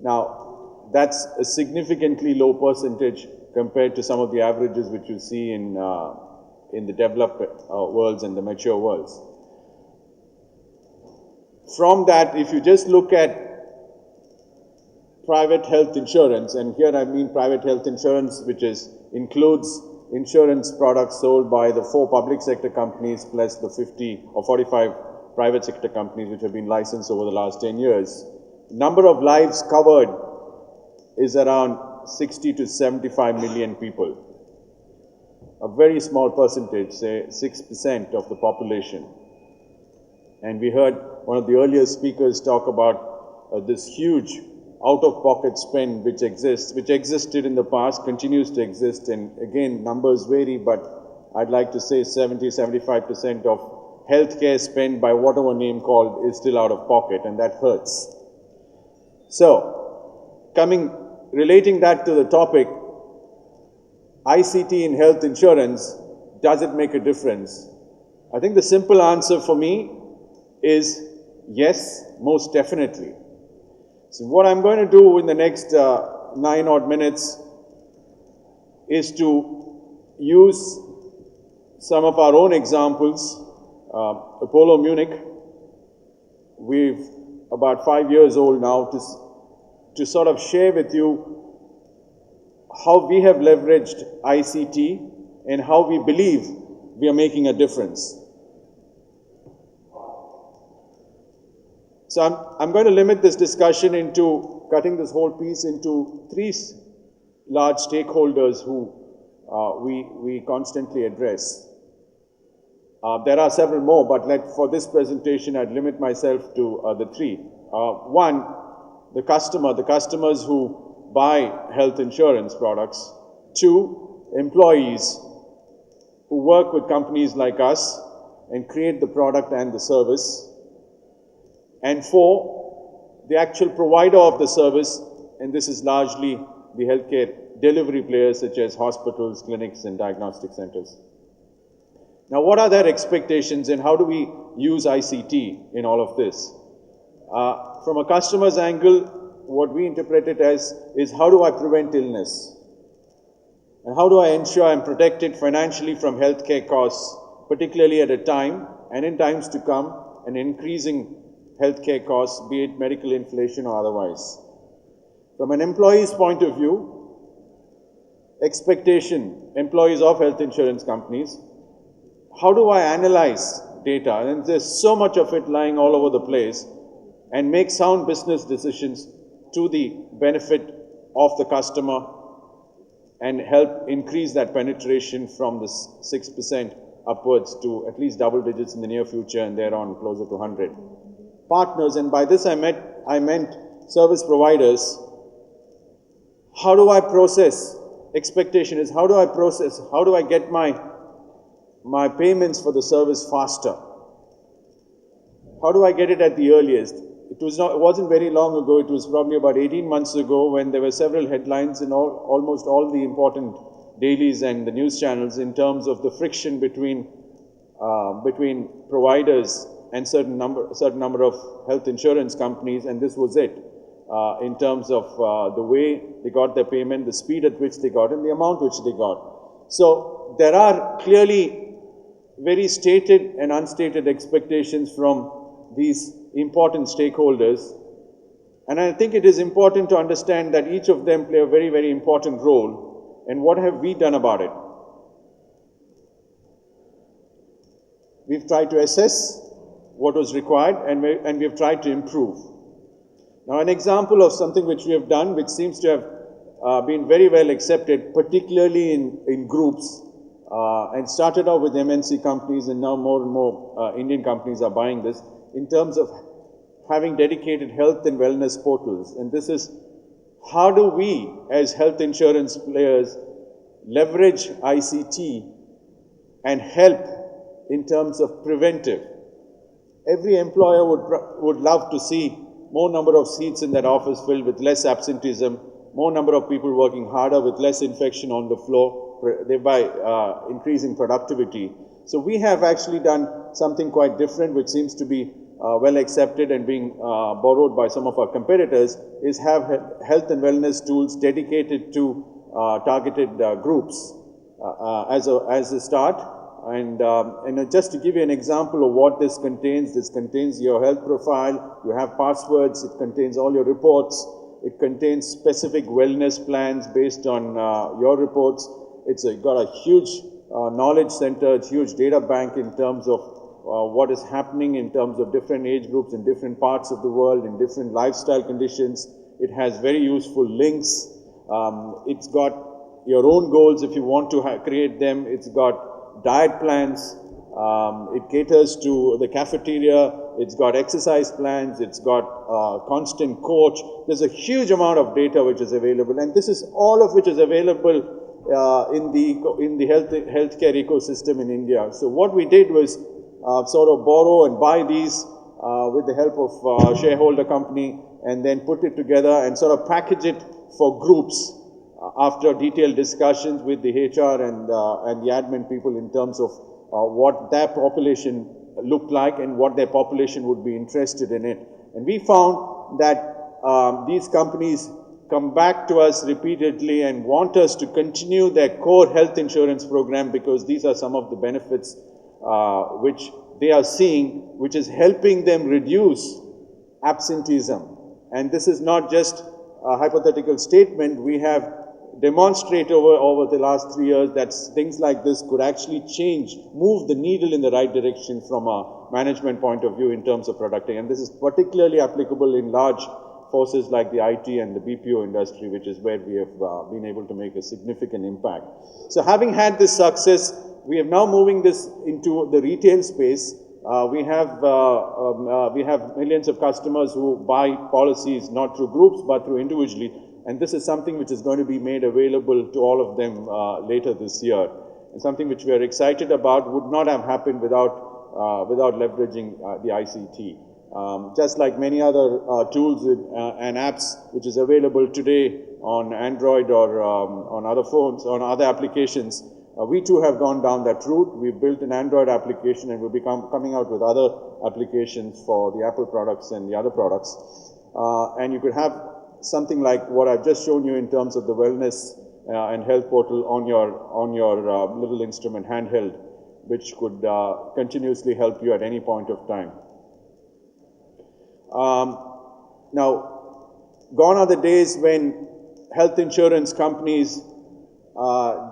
Now, that's a significantly low percentage compared to some of the averages which you see in the developed worlds and the mature worlds. From that, if you just look at private health insurance, and here I mean private health insurance, which includes insurance products sold by the 4 public sector companies plus the 50 or 45 private sector companies which have been licensed over the last 10 years. Number of lives covered is around 60 to 75 million people. A very small percentage, say 6% of the population. And we heard one of the earlier speakers talk about this huge out-of-pocket spend which existed in the past, continues to exist, and again, numbers vary, but I'd like to say 70-75% of healthcare spend by whatever name called is still out of pocket, and that hurts. So, relating that to the topic, ICT in health insurance, does it make a difference? I think the simple answer for me is yes, most definitely. So what I'm going to do in the next 9 odd minutes is to use some of our own examples. Apollo Munich, we've about 5 years old now, to sort of share with you how we have leveraged ICT and how we believe we are making a difference. So I'm going to limit this discussion into cutting this whole piece into 3 large stakeholders who we constantly address. There are several more, but for this presentation, I'd limit myself to the 3. One, the customers who buy health insurance products. 2, employees who work with companies like us and create the product and the service. And 4, the actual provider of the service, and this is largely the healthcare delivery players such as hospitals, clinics, and diagnostic centers. Now, what are their expectations and how do we use ICT in all of this? From a customer's angle, what we interpret it as is how do I prevent illness? And how do I ensure I'm protected financially from healthcare costs, particularly at a time and in times to come, an increasing healthcare costs, be it medical inflation or otherwise. From an employee's point of view, employees of health insurance companies, how do I analyze data? And there's so much of it lying all over the place, and make sound business decisions to the benefit of the customer and help increase that penetration from this 6% upwards to at least double digits in the near future and thereon closer to 100. Partners, and by this I meant service providers. How do I process? Expectation is how do I get my payments for the service faster? How do I get it at the earliest? It wasn't very long ago, it was probably about 18 months ago when there were several headlines in almost all the important dailies and the news channels in terms of the friction between providers and certain number of health insurance companies, and this was it in terms of the way they got their payment, the speed at which they got, and the amount which they got. So there are clearly very stated and unstated expectations from these important stakeholders, and I think it is important to understand that each of them play a very, very important role, and what have we done about it? We've tried to assess what was required, and we've tried to improve. Now, an example of something which we have done, which seems to have been very well accepted, particularly in groups, and started off with MNC companies, and now more and more Indian companies are buying this, in terms of having dedicated health and wellness portals. And this is how do we, as health insurance players, leverage ICT and help in terms of preventive. Every employer would love to see more number of seats in that office filled with less absenteeism, more number of people working harder with less infection on the floor, thereby increasing productivity. So we have actually done something quite different, which seems to be well accepted and being borrowed by some of our competitors is have health and wellness tools dedicated to targeted groups as a start. And just to give you an example of what this contains your health profile, you have passwords, it contains all your reports, it contains specific wellness plans based on your reports. It's got a huge knowledge center, huge data bank in terms of what is happening in terms of different age groups in different parts of the world, in different lifestyle conditions. It has very useful links. It's got your own goals if you want to create them. It's got diet plans, it caters to the cafeteria, it's got exercise plans, it's got constant coach. There's a huge amount of data which is available, and this is all of which is available in the healthcare ecosystem in India. So what we did was sort of borrow and buy these with the help of a shareholder company, and then put it together and sort of package it for groups after detailed discussions with the HR and the admin people in terms of what their population looked like and what their population would be interested in it. And we found that these companies come back to us repeatedly and want us to continue their core health insurance program, because these are some of the benefits which they are seeing, which is helping them reduce absenteeism. And this is not just a hypothetical statement. We have demonstrated over the last 3 years that things like this could actually move the needle in the right direction from a management point of view in terms of productivity. And this is particularly applicable in large forces like the IT and the BPO industry, which is where we have been able to make a significant impact. So having had this success, we are now moving this into the retail space. We have millions of customers who buy policies not through groups but through individually. And this is something which is going to be made available to all of them later this year. And something which we are excited about, would not have happened without leveraging the ICT. Just like many other tools and apps which is available today on Android or on other phones, on other applications, we too have gone down that route. We've built an Android application, and we'll be coming out with other applications for the Apple products and the other products. And you could have something like what I've just shown you in terms of the wellness and health portal on your little instrument handheld, which could continuously help you at any point of time. Now, gone are the days when health insurance companies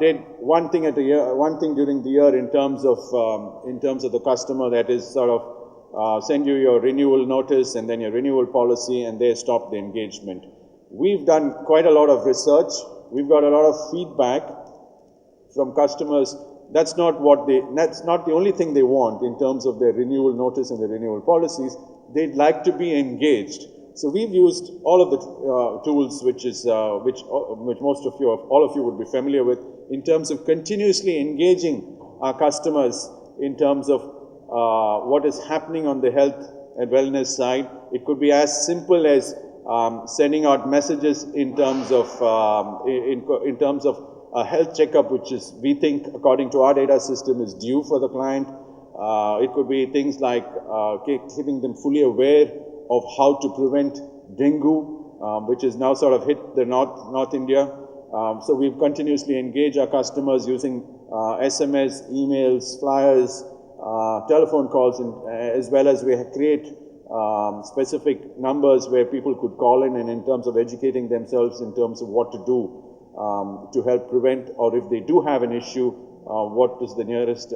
did one thing during the year in terms of the customer, that is sort of send you your renewal notice and then your renewal policy, and they stop the engagement. We've done quite a lot of research. We've got a lot of feedback from customers. That's not the only thing they want in terms of their renewal notice and their renewal policies. They'd like to be engaged. So we've used all of the tools which most of you, all of you would be familiar with, in terms of continuously engaging our customers in terms of what is happening on the health and wellness side. It could be as simple as sending out messages in terms of a health checkup, which is, we think, according to our data system, is due for the client. It could be things like keeping them fully aware of how to prevent dengue, which is now sort of hit the North India. So we've continuously engaged our customers using SMS, emails, flyers, telephone calls, as well as we create specific numbers where people could call in, and in terms of educating themselves in terms of what to do to help prevent, or if they do have an issue, what is the nearest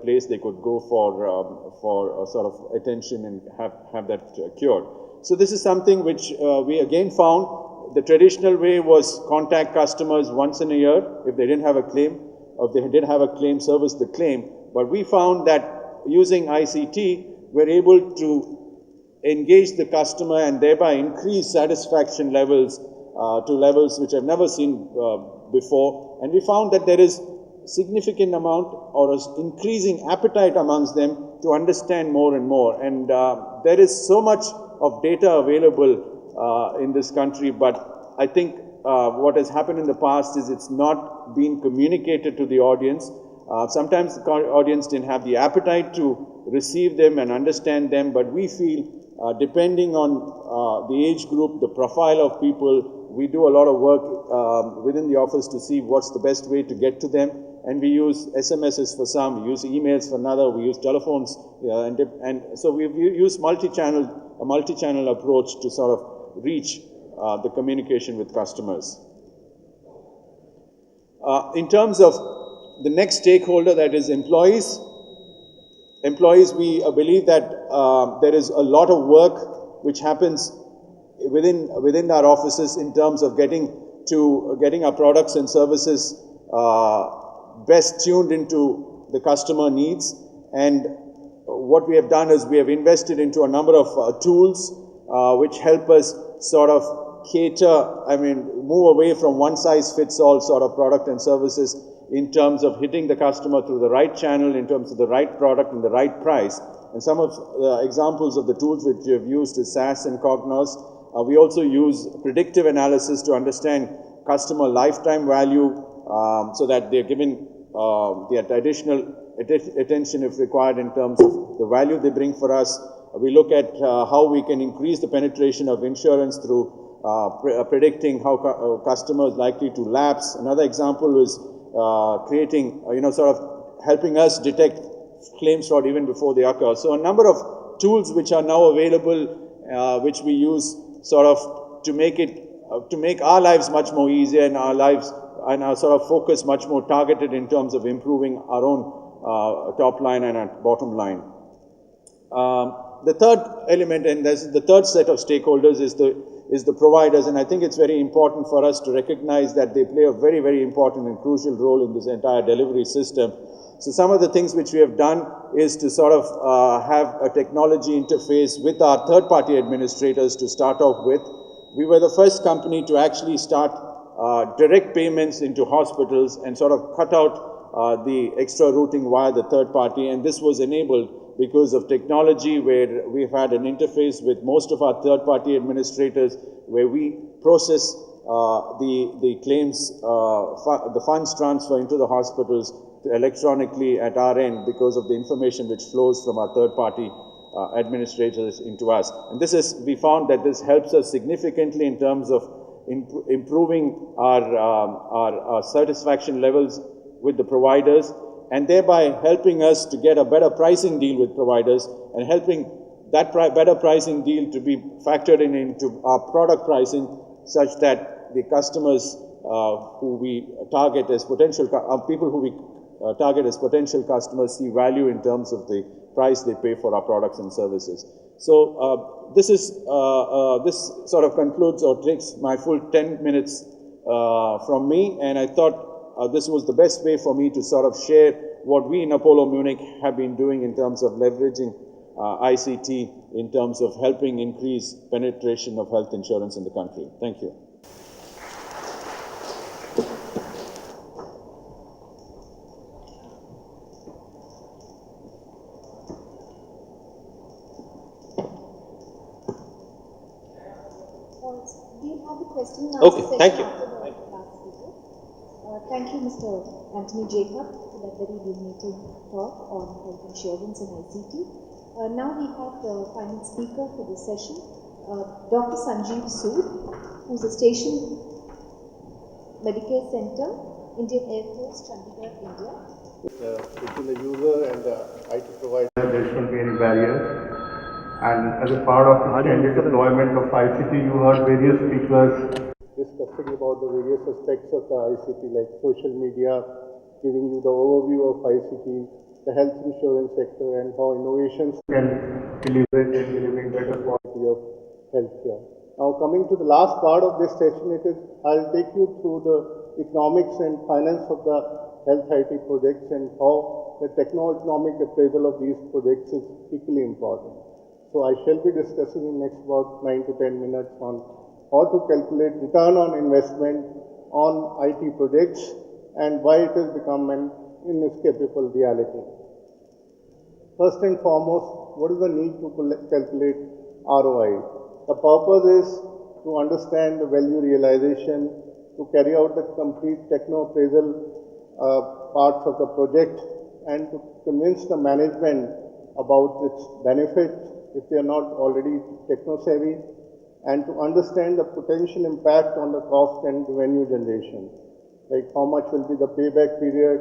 place they could go for sort of attention and have that cured. So this is something which we again found. The traditional way was contact customers once in a year if they didn't have a claim, or if they did have a claim, service the claim. But we found that using ICT, we're able to engage the customer and thereby increase satisfaction levels to levels which I've never seen before. And we found that there is significant amount or increasing appetite amongst them to understand more and more. And there is so much of data available in this country, but I think what has happened in the past is it's not been communicated to the audience. Sometimes the audience didn't have the appetite to receive them and understand them, but we feel depending on the age group, the profile of people, we do a lot of work within the office to see what's the best way to get to them. And we use SMSs for some, we use emails for another, we use telephones, and so we use a multi-channel approach to sort of reach the communication with customers. In terms of the next stakeholder, that is employees. Employees, we believe that there is a lot of work which happens within our offices in terms of getting our products and services best tuned into the customer needs. And what we have done is we have invested into a number of tools which help us sort of move away from one-size-fits-all sort of product and services in terms of hitting the customer through the right channel, in terms of the right product and the right price. And some of the examples of the tools which we have used is SAS and Cognos. We also use predictive analysis to understand customer lifetime value so that they're given the additional attention if required in terms of the value they bring for us. We look at how we can increase the penetration of insurance through predicting how customers likely to lapse. Another example is creating, sort of helping us detect claims fraud even before they occur. So a number of tools which are now available, which we use sort of to make our lives much more easier and our sort of focus much more targeted in terms of improving our own top line and our bottom line. The third element, and this is the third set of stakeholders, is the providers, and I think it's very important for us to recognize that they play a very, very important and crucial role in this entire delivery system. So some of the things which we have done is to sort of have a technology interface with our third-party administrators to start off with. We were the first company to actually start direct payments into hospitals and sort of cut out the extra routing via the third party, and this was enabled because of technology where we've had an interface with most of our third-party administrators where we process the claims, the funds transfer into the hospitals electronically at our end because of the information which flows from our third-party administrators into us. And we found that this helps us significantly in terms of improving our satisfaction levels with the providers, and thereby helping us to get a better pricing deal with providers and helping that better pricing deal to be factored into our product pricing such that the customers who we target as potential customers see value in terms of the price they pay for our products and services. So this sort of concludes or takes my full 10 minutes from me, and I thought this was the best way for me to sort of share what we in Apollo Munich have been doing in terms of leveraging ICT in terms of helping increase penetration of health insurance in the country. Thank you. Do you have a question and Okay, answer thank session you. after the last speaker? Thank you, Mr. Anthony Jacob, for that very illuminating talk on health insurance and ICT. Now we have the final speaker for this session, Dr. Sanjeev Sood, who's a station Medicare Center, Indian Air Force, Chandigarh, India. Between the user and the IT provider, there shouldn't be any barriers. And as a part of the extended deployment of ICT, you heard various speakers discussing about the various aspects of the ICT, like social media, giving you the overview of ICT, the health insurance sector, and how innovations can be leveraged in delivering better quality of healthcare. Now, coming to the last part of this session, I'll take you through the economics and finance of the health IT projects and how the techno-economic appraisal of these projects is equally important. So I shall be discussing in next about 9 to 10 minutes on how to calculate return on investment on IT projects and why it has become an inescapable reality. First and foremost, what is the need to calculate ROI? The purpose is to understand the value realization, to carry out the complete techno-appraisal parts of the project, and to convince the management about its benefits if they are not already techno-savvy, and to understand the potential impact on the cost and revenue generation, like how much will be the payback period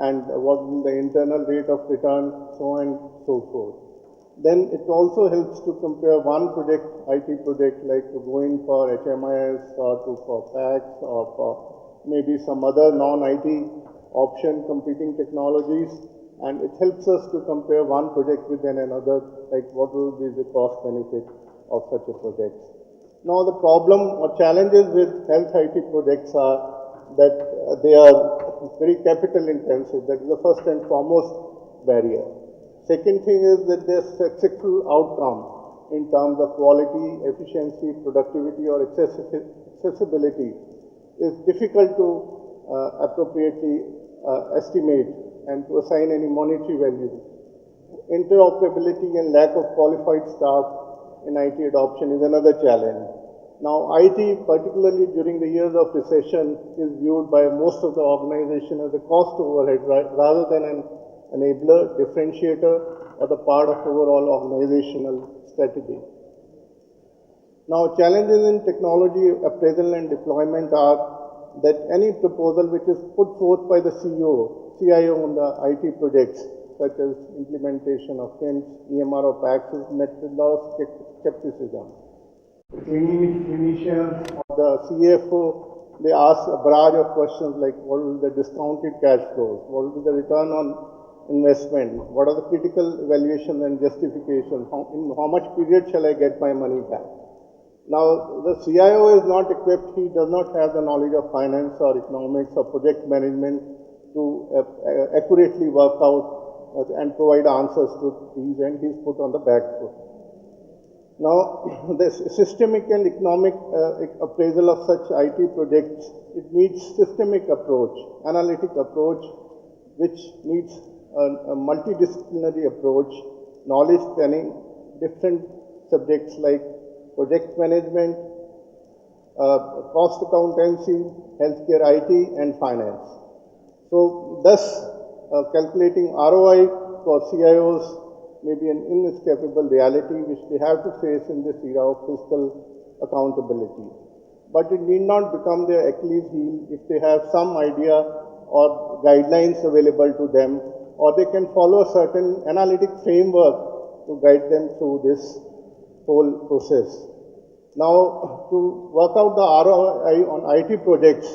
and what will be the internal rate of return, so on and so forth. Then it also helps to compare one project, IT project, like going for HMIS or for PAX or for maybe some other non-IT option competing technologies, and it helps us to compare one project with another, like what will be the cost benefit of such a project. Now the problem or challenges with health IT projects are that they are very capital intensive. That is the first and foremost barrier. Second thing is that their successful outcome in terms of quality, efficiency, productivity or accessibility is difficult to appropriately estimate and to assign any monetary value. Interoperability and lack of qualified staff in IT adoption is another challenge. Now, IT, particularly during the years of recession, is viewed by most of the organization as a cost overhead rather than an enabler, differentiator, or the part of overall organizational strategy. Now, challenges in technology appraisal and deployment are that any proposal which is put forth by the CIO on the IT projects, such as implementation of THIT, EMR or PAX, is met with a lot of skepticism. Clinicians or the CFO, they ask a barrage of questions like what will be the discounted cash flows, what will be the return on investment, what are the critical evaluations and justifications, in how much period shall I get my money back. Now, the CIO is not equipped, he does not have the knowledge of finance or economics or project management to accurately work out and provide answers to these, and he's put on the back foot. Now, the systemic and economic appraisal of such IT projects, it needs systemic approach, analytic approach, which needs a multidisciplinary approach, knowledge spanning different subjects like project management, cost accountancy, healthcare IT, and finance. So, thus, calculating ROI for CIOs may be an inescapable reality which they have to face in this era of fiscal accountability. But it need not become their Achilles heel if they have some idea or guidelines available to them, or they can follow a certain analytic framework to guide them through this whole process. Now, to work out the ROI on IT projects,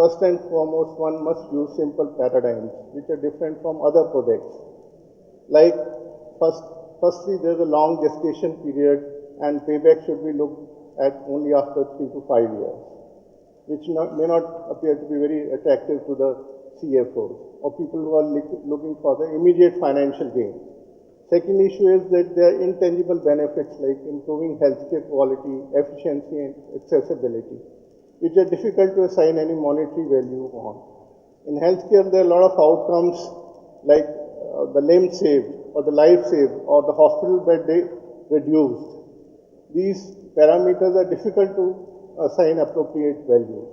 first and foremost, one must use simple paradigms which are different from other projects. Like, firstly, there is a long gestation period, and payback should be looked at only after 3 to 5 years, which may not appear to be very attractive to the CFOs or people who are looking for the immediate financial gain. Second issue is that there are intangible benefits like improving healthcare quality, efficiency, and accessibility, which are difficult to assign any monetary value on. In healthcare, there are a lot of outcomes like the limb saved, or the life saved, or the hospital bed reduced. These parameters are difficult to assign appropriate value.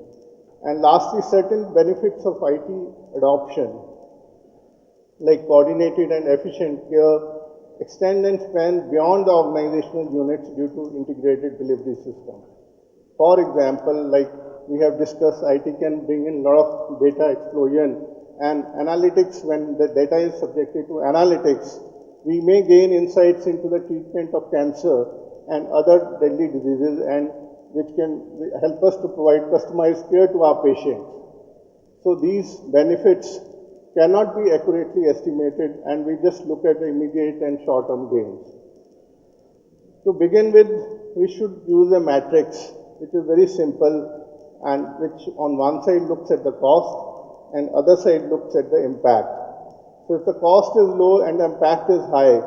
And lastly, certain benefits of IT adoption, like coordinated and efficient care, extend and span beyond the organizational units due to integrated delivery system. For example, like we have discussed, IT can bring in a lot of data explosion and analytics. When the data is subjected to analytics, we may gain insights into the treatment of cancer and other deadly diseases, and which can help us to provide customized care to our patients. So these benefits cannot be accurately estimated, and we just look at the immediate and short-term gains. To begin with, we should use a matrix which is very simple and which on one side looks at the cost and other side looks at the impact. So if the cost is low and the impact is high,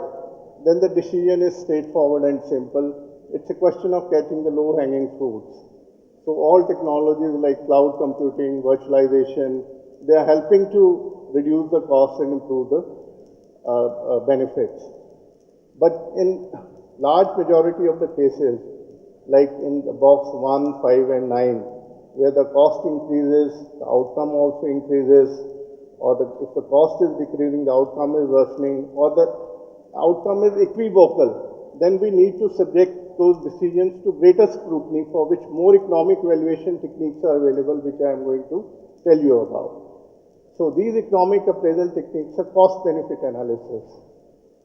then the decision is straightforward and simple. It's a question of catching the low-hanging fruits. So all technologies like cloud computing, virtualization, they are helping to reduce the cost and improve the benefits. But in large majority of the cases, like in the box 1, 5, and 9, where the cost increases, the outcome also increases, or if the cost is decreasing, the outcome is worsening, or the outcome is equivocal, then we need to subject those decisions to greater scrutiny, for which more economic valuation techniques are available, which I am going to tell you about. So these economic appraisal techniques are cost-benefit analysis.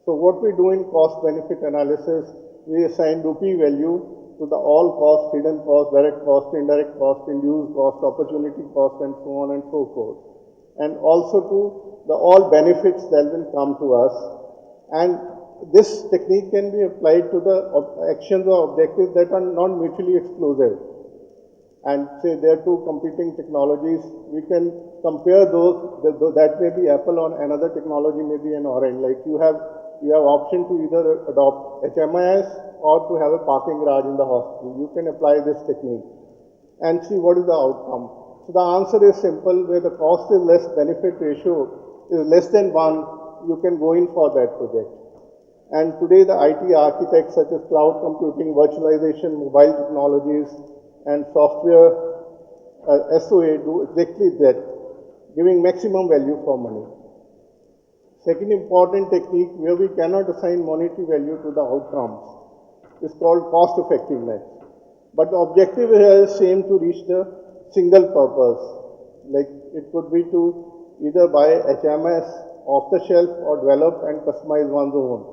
So what we do in cost-benefit analysis, we assign rupee value to the all cost, hidden cost, direct cost, indirect cost, induced cost, opportunity cost, and so on and so forth. And also to the all benefits that will come to us. And this technique can be applied to the actions or objectives that are not mutually exclusive. And say there are two competing technologies, we can compare those, that may be apple on another technology, may be an orange. Like you have option to either adopt HMIS or to have a parking garage in the hospital. You can apply this technique and see what is the outcome. So the answer is simple, where the cost is less, benefit ratio is less than 1, you can go in for that project. And today the IT architects such as cloud computing, virtualization, mobile technologies, and software SOA do exactly that, giving maximum value for money. Second important technique where we cannot assign monetary value to the outcomes is called cost effectiveness. But the objective here is same, to reach the single purpose. Like it could be to either buy HMS off the shelf or develop and customize one's own.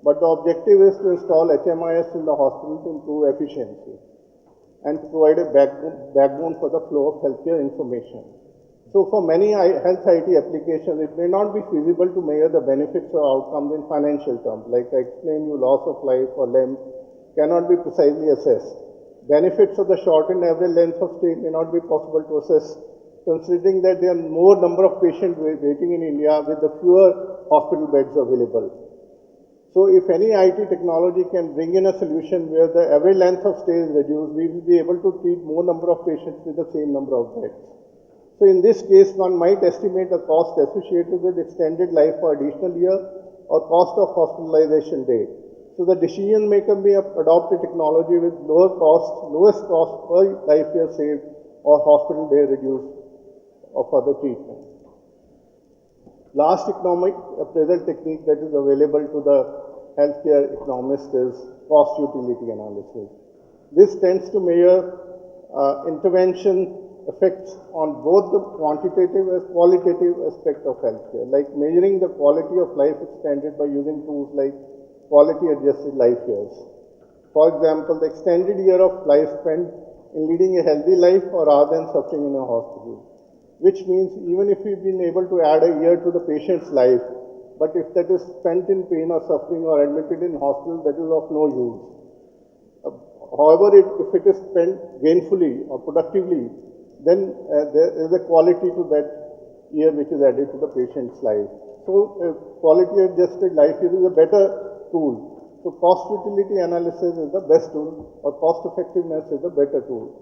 But the objective is to install HMIS in the hospital to improve efficiency and to provide a backbone for the flow of healthcare information. So for many health IT applications, it may not be feasible to measure the benefits or outcomes in financial terms. Like I explained you, loss of life or limb cannot be precisely assessed. Benefits of the shortened average length of stay may not be possible to assess, considering that there are more number of patients waiting in India with the fewer hospital beds available. So if any IT technology can bring in a solution where the average length of stay is reduced, we will be able to treat more number of patients with the same number of beds. So in this case, one might estimate the cost associated with extended life for additional year or cost of hospitalization day. So the decision maker may adopt a technology with lowest cost per life year saved or hospital day reduced or further treatment. Last economic appraisal technique that is available to the healthcare economist is cost utility analysis. This tends to measure intervention effects on both the quantitative and qualitative aspect of healthcare, like measuring the quality of life extended by using tools like quality adjusted life years. For example, the extended year of life spent in leading a healthy life or rather than suffering in a hospital. Which means even if we've been able to add a year to the patient's life, but if that is spent in pain or suffering or admitted in hospital, that is of no use. However, if it is spent gainfully or productively, then there is a quality to that year which is added to the patient's life. So quality adjusted life year is a better tool. So cost utility analysis is the best tool, or cost effectiveness is the better tool.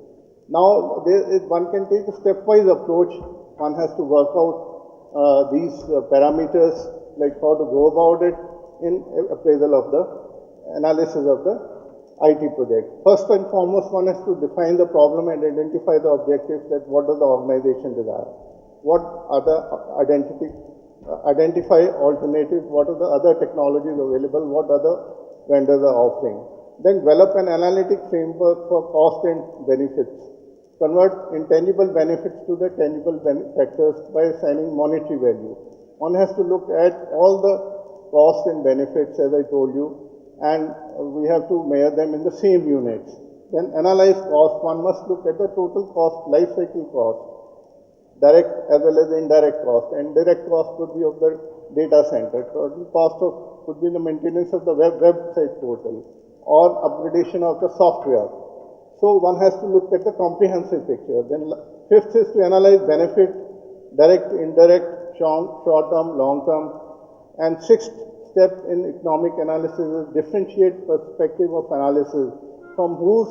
Now, one can take a stepwise approach. One has to work out these parameters, like how to go about it in appraisal of the analysis of the IT project. First and foremost, one has to define the problem and identify the objectives, that what does the organization desire? What are the identify alternatives, what are the other technologies available, what other vendors are offering. Then develop an analytic framework for cost and benefits. Convert intangible benefits to the tangible factors by assigning monetary value. One has to look at all the costs and benefits, as I told you, and we have to measure them in the same units. Then analyze cost. One must look at the total cost, life cycle cost, direct as well as indirect cost. And direct cost could be of the data center. Total cost could be the maintenance of the website portal or upgradation of the software. So one has to look at the comprehensive picture. Then fifth is to analyze benefit, direct, indirect, short-term, long-term. And sixth step in economic analysis is differentiate perspective of analysis. From whose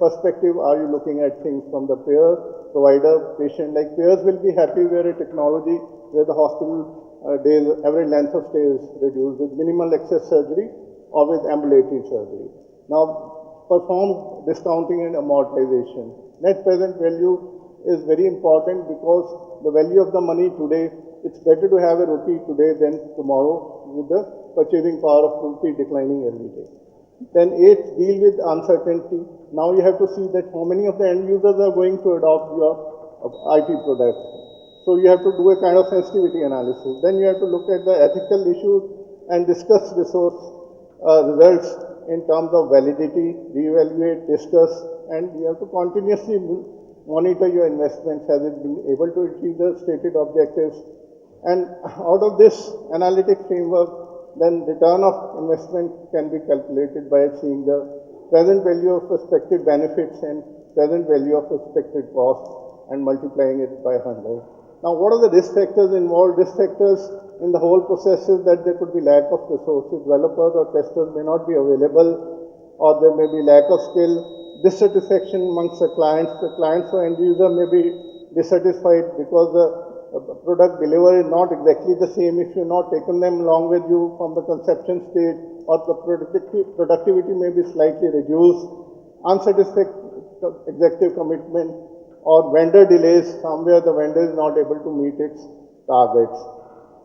perspective are you looking at things? From the payer, provider, patient. Like payers will be happy where a technology where the hospital days, average length of stay is reduced with minimal excess surgery or with ambulatory surgery. Now, perform discounting and amortization. Net present value is very important because the value of the money today, it's better to have a rupee today than tomorrow with the purchasing power of rupee declining every day. Then 8, deal with uncertainty. Now you have to see that how many of the end users are going to adopt your IT product. So you have to do a kind of sensitivity analysis. Then you have to look at the ethical issues and discuss resource results in terms of validity, reevaluate, discuss, and you have to continuously monitor your investments. Has it been able to achieve the stated objectives? And out of this analytic framework, then return of investment can be calculated by seeing the present value of expected benefits and present value of expected cost and multiplying it by 100. Now, what are the risk factors involved? Risk factors in the whole process is that there could be lack of resources. Developers or testers may not be available, or there may be lack of skill, dissatisfaction amongst the clients. The clients or end user may be dissatisfied because the product delivery is not exactly the same if you've not taken them along with you from the conception stage, or the productivity may be slightly reduced, unsatisfactory executive commitment, or vendor delays, somewhere the vendor is not able to meet its targets.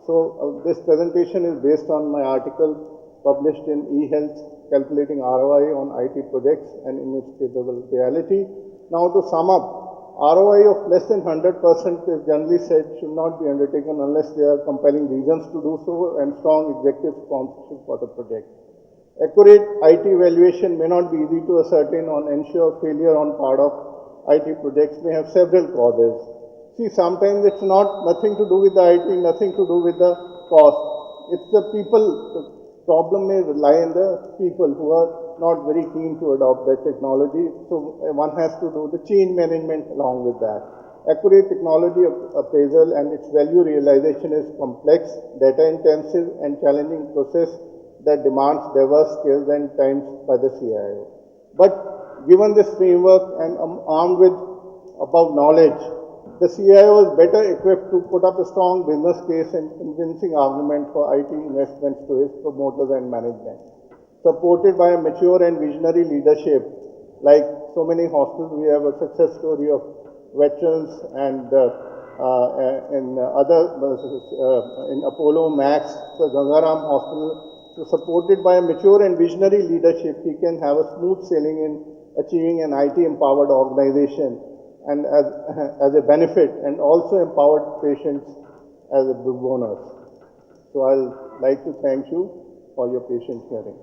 So this presentation is based on my article published in eHealth, calculating ROI on IT projects and in its capable reality. Now to sum up, ROI of less than 100% is generally said should not be undertaken unless there are compelling reasons to do so and strong executive sponsorship for the project. Accurate IT evaluation may not be easy to ascertain or ensure failure on part of IT projects may have several causes. See, sometimes it's nothing to do with the IT, nothing to do with the cost. It's the people. The problem may lie in the people who are not very keen to adopt that technology. So one has to do the change management along with that. Accurate technology appraisal and its value realization is complex, data intensive and challenging process that demands diverse skills and times by the CIO. But given this framework and armed with above knowledge, the CIO is better equipped to put up a strong business case and convincing argument for IT investments to his promoters and management. Supported by a mature and visionary leadership, like so many hospitals, we have a success story of veterans and in Apollo Max, the Gangaram Hospital. So supported by a mature and visionary leadership, he can have a smooth sailing in achieving an IT empowered organization and as a benefit, and also empowered patients as a bonus. So I'll like to thank you for your patient hearing.